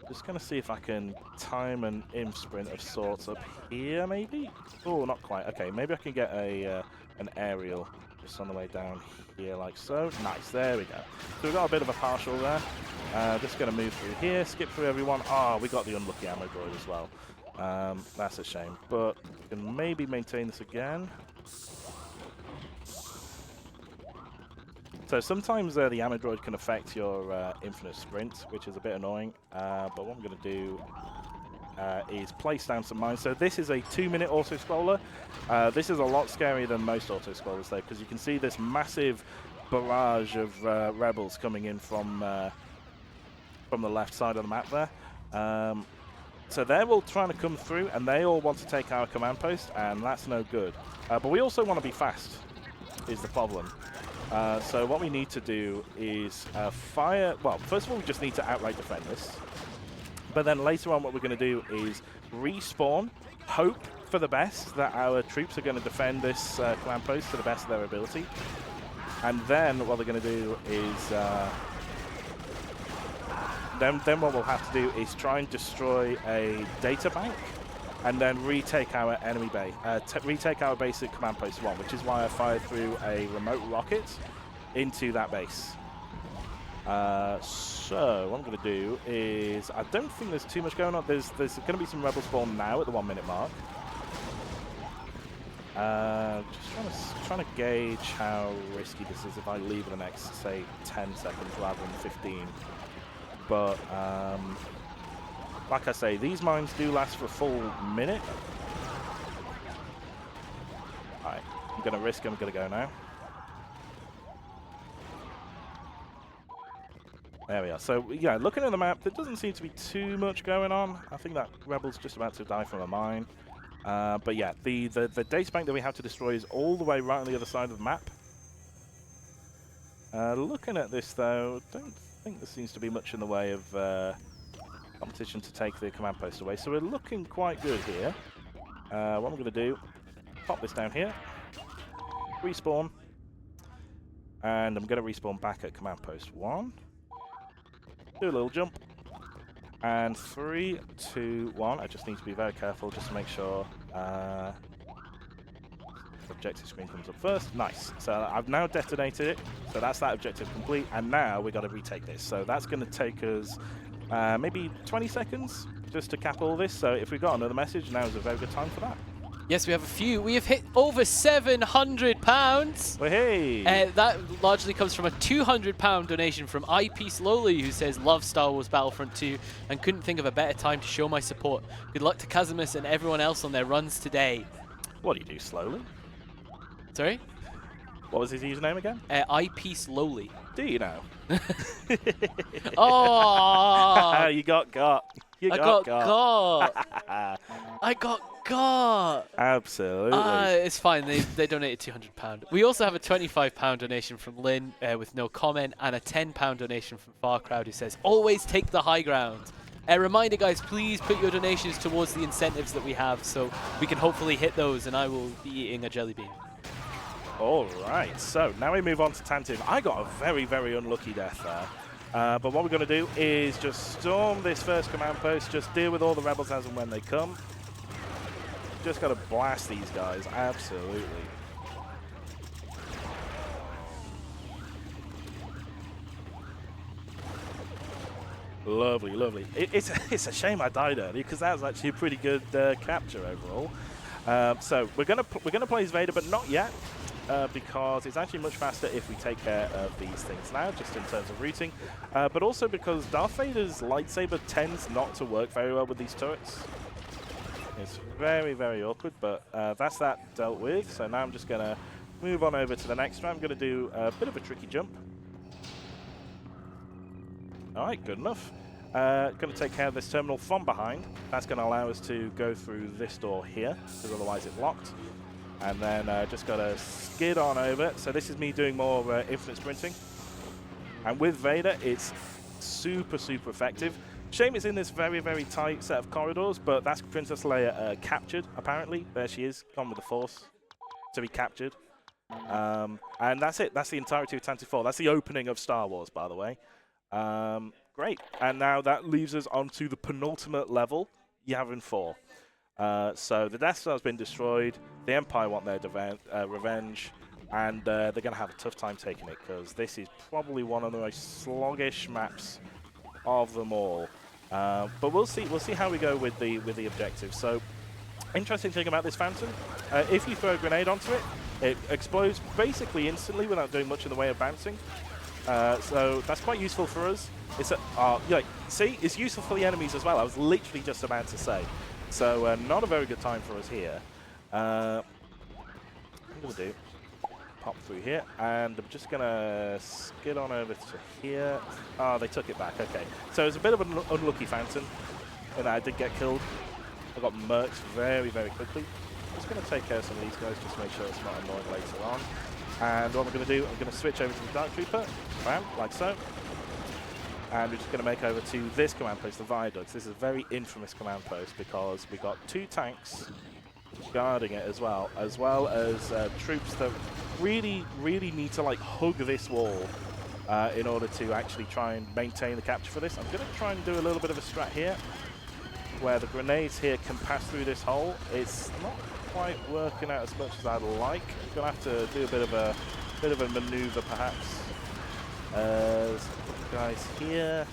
Just going to see if I can time an imp sprint of sorts up here, maybe? Oh, not quite. Okay, maybe I can get an aerial just on the way down here, like so. Nice, there we go. So we've got a bit of a partial there. Just going to move through here, skip through everyone. Oh, we got the unlucky ammo droid as well. That's a shame, but we can maybe maintain this again. So sometimes the ammo droid can affect your infinite sprint, which is a bit annoying. But what I'm going to do is place down some mines. So this is a 2-minute auto-scroller. This is a lot scarier than most auto-scrollers, though, because you can see this massive barrage of rebels coming in from the left side of the map there. So they're all trying to come through, and they all want to take our command post, and that's no good. But we also want to be fast, is the problem. So what we need to do is fire... Well, first of all, we just need to outright defend this. But then later on, what we're going to do is respawn, hope for the best that our troops are going to defend this command post to the best of their ability. And then what they're going to do is... Then what we'll have to do is try and destroy a data bank and then retake our enemy base, retake our base at command post 1, which is why I fired through a remote rocket into that base. So what I'm going to do is, I don't think there's too much going on. There's going to be some rebel spawn now at the 1-minute mark. Just trying to gauge how risky this is if I leave in the next, say, 10 seconds rather than 15. But like I say, these mines do last for a full minute. Alright, I'm going to risk it. I'm going to go now. There we are. So, yeah, looking at the map, there doesn't seem to be too much going on. I think that rebel's just about to die from a mine. But yeah, the data bank that we have to destroy is all the way right on the other side of the map. Looking at this, though, don't think there seems to be much in the way of competition to take the command post away. So we're looking quite good here. What I'm going to do, pop this down here, respawn, and I'm going to respawn back at command post 1. Do a little jump, and 3, 2, 1. I just need to be very careful just to make sure the objective screen comes up first. Nice. So I've now detonated it, so that's that objective complete, and now we've got to retake this. So that's going to take us maybe 20 seconds just to cap all this. So if we've got another message, now is a very good time for that. Yes, we have a few. We have hit over £700. Well, hey! That largely comes from a £200 donation from IP Slowly, who says, love Star Wars Battlefront 2 and couldn't think of a better time to show my support. Good luck to Kazumus and everyone else on their runs today. What do you do, Slowly? Sorry? What was his username again? IP Slowly. Do you know? Oh! You got got. You I got got. I got got. Absolutely. It's fine. They donated £200. We also have a £25 donation from Lynn with no comment, and a £10 donation from Far Crowd, who says, always take the high ground. Reminder, guys, please put your donations towards the incentives that we have so we can hopefully hit those, and I will be eating a jelly bean. All right, so now we move on to Tantive. I got a very, very unlucky death there. But what we're going to do is just storm this first command post, just deal with all the rebels as and when they come. Just got to blast these guys, absolutely. Lovely, lovely. It's a shame I died early because that was actually a pretty good capture overall. So we're gonna play as Vader, but not yet. Because it's actually much faster if we take care of these things now, just in terms of routing, but also because Darth Vader's lightsaber tends not to work very well with these turrets. It's very, very awkward, but that's that dealt with. So now I'm just going to move on over to the next one. I'm going to do a bit of a tricky jump. All right, good enough. Going to take care of this terminal from behind. That's going to allow us to go through this door here, because otherwise it's locked. And then just got to skid on over. So this is me doing more infinite sprinting. And with Vader, it's super, super effective. Shame it's in this very, very tight set of corridors, but that's Princess Leia captured, apparently. There she is, gone with the Force to be captured. And that's it. That's the entirety of Tantive 4. That's the opening of Star Wars, by the way. Great. And now that leaves us onto the penultimate level, Yavin 4. So the Death Star's been destroyed. The Empire want their revenge, and they're going to have a tough time taking it because this is probably one of the most sluggish maps of them all. But we'll see. We'll see how we go with the objective. So, interesting thing about this Phantom: if you throw a grenade onto it, it explodes basically instantly without doing much in the way of bouncing. So that's quite useful for us. It's see, it's useful for the enemies as well. I was literally just about to say. So not a very good time for us here. I'm going to do pop through here, and I'm just going to skid on over to here. Oh, they took it back. Okay. So it was a bit of an unlucky Phantom, and I did get killed. I got murked very, very quickly. I'm just going to take care of some of these guys just to make sure it's not annoying later on. And what I'm going to do, I'm going to switch over to the Dark Trooper, bam, like so. And we're just going to make over to this command post, the Viaducts. This is a very infamous command post because we got 2 tanks guarding it as well as troops that really, really need to like hug this wall in order to actually try and maintain the capture for this. I'm going to try and do a little bit of a strat here, where the grenades here can pass through this hole. It's not quite working out as much as I'd like. I'm going to have to do a bit of a maneuver perhaps. Guys here.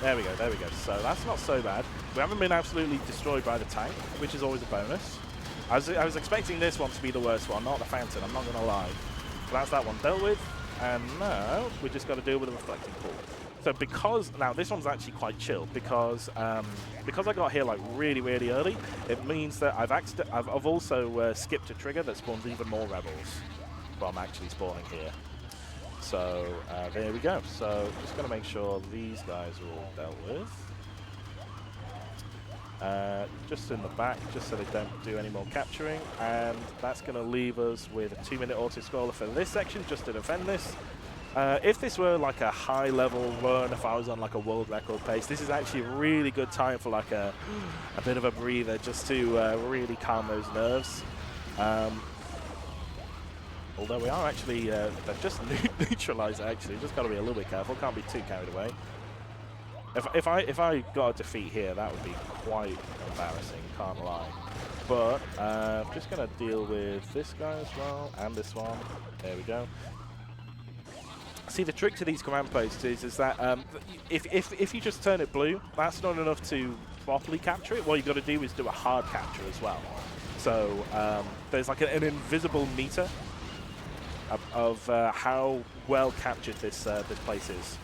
There we go, there we go. So that's not so bad. We haven't been absolutely destroyed by the tank, which is always a bonus. I was expecting this one to be the worst one, not the Phantom, I'm not going to lie. So that's that one dealt with, and now we just got to deal with the reflecting pool. So because, now this one's actually quite chill, because I got here like really, really early, it means that I've also skipped a trigger that spawns even more rebels from actually spawning here. So there we go. So just going to make sure these guys are all dealt with. Just in the back, just so they don't do any more capturing. And that's going to leave us with a 2-minute auto-scroller for this section, just to defend this. If this were like a high-level run, if I was on like a world record pace, this is actually a really good time for like a bit of a breather, just to really calm those nerves. Although we are actually, they've just neutralized it actually, just got to be a little bit careful, can't be too carried away. If I got a defeat here, that would be quite embarrassing, can't lie. But I'm just going to deal with this guy as well, and this one. There we go. See, the trick to these command posts is that if you just turn it blue, that's not enough to properly capture it. What you've got to do is do a hard capture as well. So there's like an invisible meter of how well captured this place is,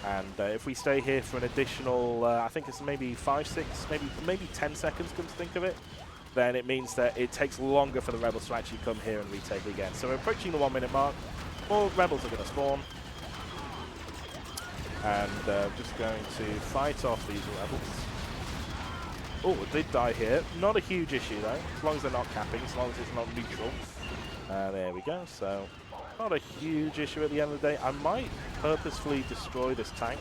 and if we stay here for an additional, I think it's maybe 5, 6, maybe 10 seconds, come to think of it, then it means that it takes longer for the rebels to actually come here and retake again. So we're approaching the 1-minute mark. More rebels are going to spawn, and just going to fight off these rebels. Oh, it did die here. Not a huge issue though, as long as they're not capping, as long as it's not neutral. There we go. So not a huge issue at the end of the day. I might purposefully destroy this tank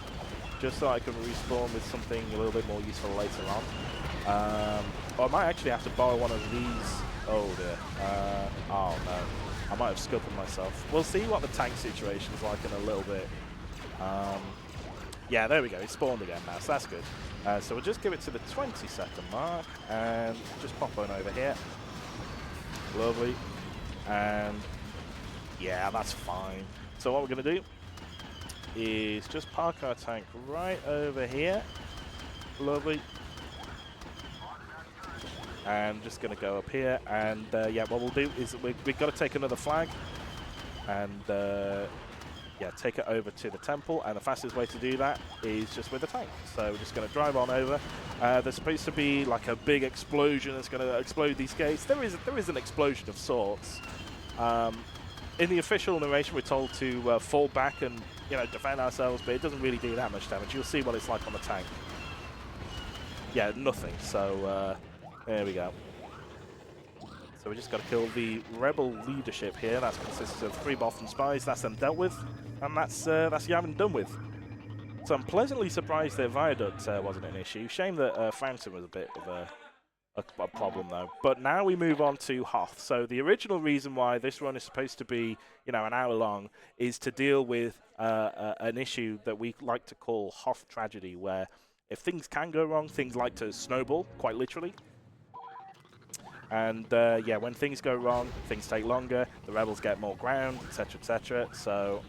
just so I can respawn with something a little bit more useful later on. Or I might actually have to borrow one of these. Oh dear. Oh no. I might have scuppered myself. We'll see what the tank situation is like in a little bit. Yeah, there we go. It spawned again now, so that's good. So we'll just give it to the 20-second mark and just pop on over here. Lovely. And yeah, that's fine. So what we're going to do is just park our tank right over here. Lovely. And just going to go up here. And yeah, what we'll do is we've got to take another flag. And yeah, take it over to the temple. And the fastest way to do that is just with a tank. So we're just going to drive on over. There's supposed to be like a big explosion that's going to explode these gates. There is an explosion of sorts. In the official narration, we're told to fall back and defend ourselves, but it doesn't really do that much damage. You'll see what it's like on the tank. Yeah, nothing. So there we go. So we just got to kill the rebel leadership here. That consists of 3 Bothan spies. That's them dealt with, and that's Yavin done with. So I'm pleasantly surprised that Viaduct wasn't an issue. Shame that Fountain was a bit of a problem though. But now we move on to Hoth. So the original reason why this run is supposed to be an hour long is to deal with an issue that we like to call Hoth tragedy, where if things can go wrong, things like to snowball, quite literally. And yeah, when things go wrong, things take longer, the rebels get more ground, etc, etc. So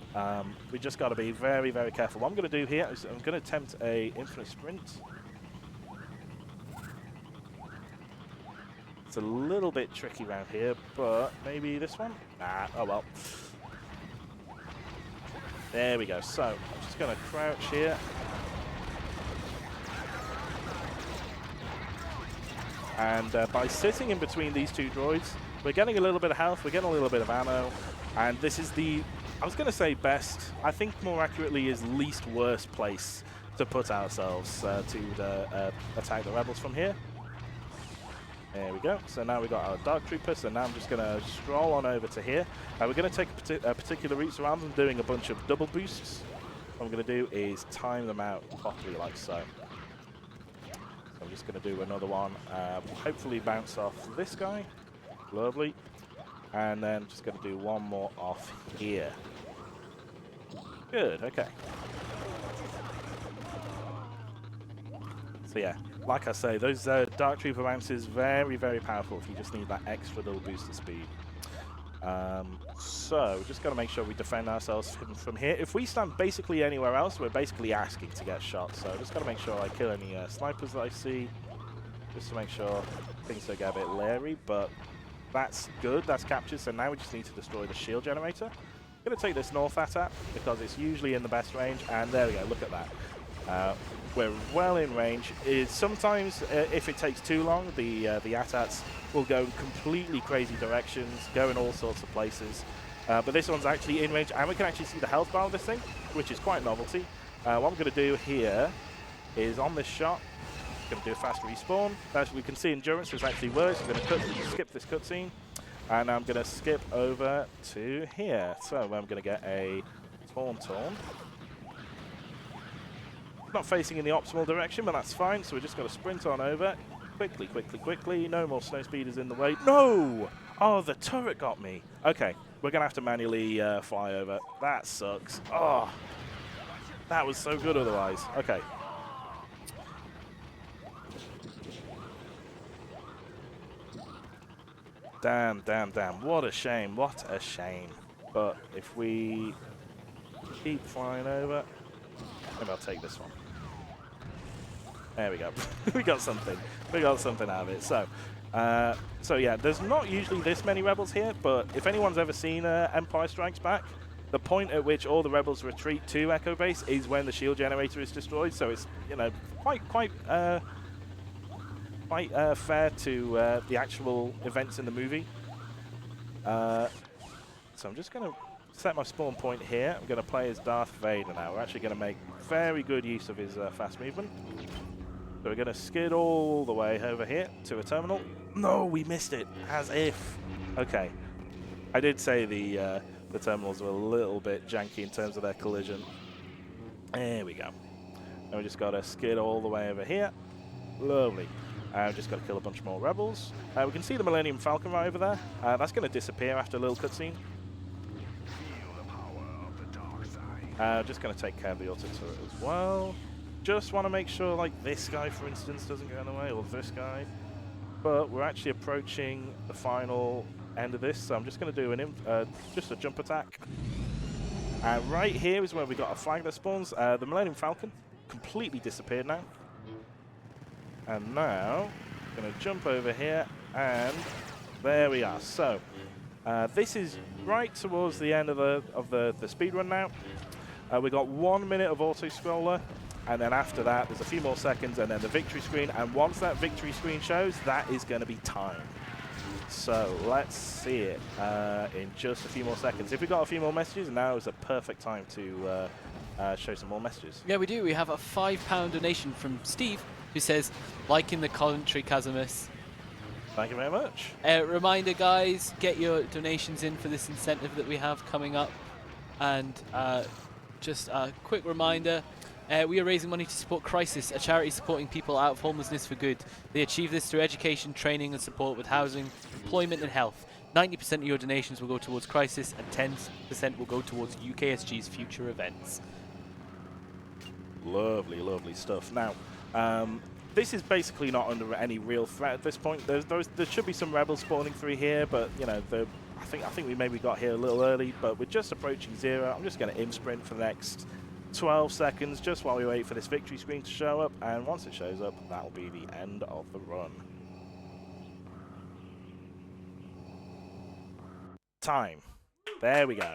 we just got to be very, very careful. What I'm going to do here is I'm going to attempt a infinite sprint. It's a little bit tricky around here, but maybe this one? Nah, oh well. There we go. So I'm just going to crouch here. And by sitting in between these 2 droids, we're getting a little bit of health, we're getting a little bit of ammo, and this is the, I was going to say best, I think more accurately is least worst place to put ourselves to attack the rebels from here. There we go. So now we've got our Dark Trooper, so now I'm just going to stroll on over to here. We're going to take a particular route, so rather than doing a bunch of double boosts, what I'm going to do is time them out properly like so. I'm just going to do another one, hopefully bounce off this guy, lovely, and then just going to do one more off here. Good, okay. So yeah, like I say, those Dark Trooper bounces, very, very powerful if you just need that extra little boost of speed. So just got to make sure we defend ourselves from here. If we stand basically anywhere else, we're basically asking to get shot. So just got to make sure I kill any snipers that I see, just to make sure things don't get a bit leery. But that's good, that's captured. So now we just need to destroy the shield generator. I'm going to take this north AT-AT because it's usually in the best range. And there we go, look at that. We're well in range. Sometimes, if it takes too long, the AT-ATs will go completely crazy directions, go in all sorts of places. But this one's actually in range, and we can actually see the health bar of this thing, which is quite a novelty. What I'm going to do here is on this shot, I'm going to do a fast respawn. As we can see, endurance is actually worse. I'm going to skip this cutscene, and I'm going to skip over to here. So I'm going to get a Tauntaun. Not facing in the optimal direction, but that's fine. So we're just going to sprint on over. Quickly, quickly, quickly. No more snow speeders in the way. No! Oh, the turret got me. Okay, we're going to have to manually fly over. That sucks. Oh, that was so good otherwise. Okay. Damn, damn, damn. What a shame. What a shame. But if we keep flying over, maybe I'll take this one. There we go. We got something. We got something out of it. So, so yeah, there's not usually this many rebels here, but if anyone's ever seen Empire Strikes Back, the point at which all the rebels retreat to Echo Base is when the shield generator is destroyed. So it's quite fair to the actual events in the movie. So I'm just going to set my spawn point here. I'm going to play as Darth Vader now. We're actually going to make very good use of his fast movement. So we're going to skid all the way over here to a terminal. No, we missed it, as if. Okay. I did say the terminals were a little bit janky in terms of their collision. There we go. And we just got to skid all the way over here. Lovely. We've just got to kill a bunch more rebels. We can see the Millennium Falcon right over there. That's going to disappear after a little cutscene. Just going to take care of the auto turret as well. Just want to make sure, like, this guy, for instance, doesn't get in the way, or this guy. But we're actually approaching the final end of this, so I'm just going to do just a jump attack. And right here is where we got a flag that spawns. The Millennium Falcon completely disappeared now. And now, going to jump over here, and there we are. So, this is right towards the end of the speed run now. We got 1 minute of auto-scroller, and then after that, there's a few more seconds, and then the victory screen. And once that victory screen shows, that is going to be time. So let's see it in just a few more seconds. If we got a few more messages, now is a perfect time to show some more messages. Yeah, we do. We have a £5 donation from Steve, who says, liking the commentary, Kazumus. Thank you very much. Reminder, guys, get your donations in for this incentive that we have coming up. And just a quick reminder, we are raising money to support Crisis, a charity supporting people out of homelessness for good. They achieve this through education, training and support with housing, employment and health. 90% of your donations will go towards Crisis and 10% will go towards UKSG's future events. Lovely, lovely stuff. Now, this is basically not under any real threat at this point. There should be some rebels spawning through here, but you know, I think we maybe got here a little early, but we're just approaching zero. I'm just going to sprint for the next 12 seconds just while we wait for this victory screen to show up, and once it shows up, that'll be the end of the run. Time. There we go.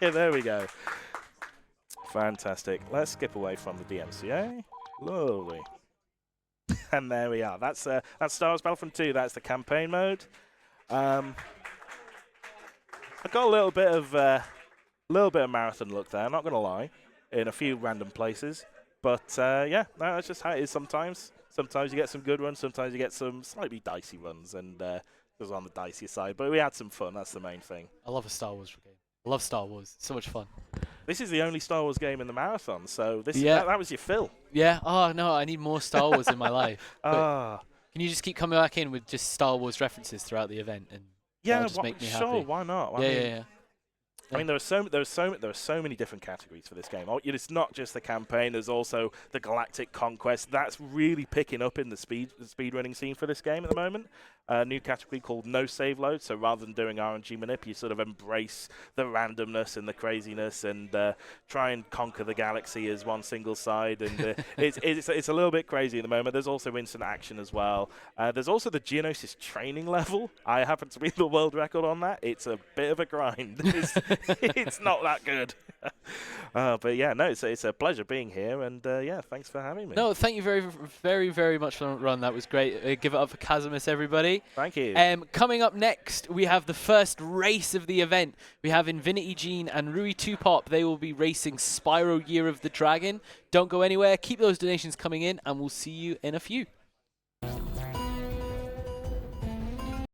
There we go. Fantastic. Let's skip away from the DMCA. Lovely. And there we are. That's Star Wars Battlefront 2. That's the campaign mode. I got a little bit of marathon look there. I'm not gonna lie, in a few random places. But yeah, no, that's just how it is sometimes. Sometimes you get some good runs. Sometimes you get some slightly dicey runs, and it was on the dicey side. But we had some fun. That's the main thing. I love a Star Wars game. I love Star Wars. It's so much fun. This is the only Star Wars game in the marathon, so this that was your fill. Yeah. Oh no, I need more Star Wars in my life. Ah. Can you just keep coming back in with just Star Wars references throughout the event, and Yeah, just make me sure. happy? Why not? Yeah. I mean, there are so many different categories for this game. It's not just the campaign. There's also the Galactic Conquest. That's really picking up in the speedrunning scene for this game at the moment. A new category called No Save Load. So rather than doing RNG manip, you sort of embrace the randomness and the craziness and try and conquer the galaxy as one single side. And it's a little bit crazy at the moment. There's also instant action as well. There's also the Geonosis training level. I happen to be the world record on that. It's a bit of a grind. It's not that good. But yeah, no, it's a pleasure being here, and yeah, thanks for having me. No, thank you very, very, very much for the run. That was great. Give it up for Kazumus, everybody. Thank you. Coming up next, we have the first race of the event. We have Infinity Gene and Rui 2Pop. They will be racing Spyro Year of the Dragon. Don't go anywhere. Keep those donations coming in, and we'll see you in a few.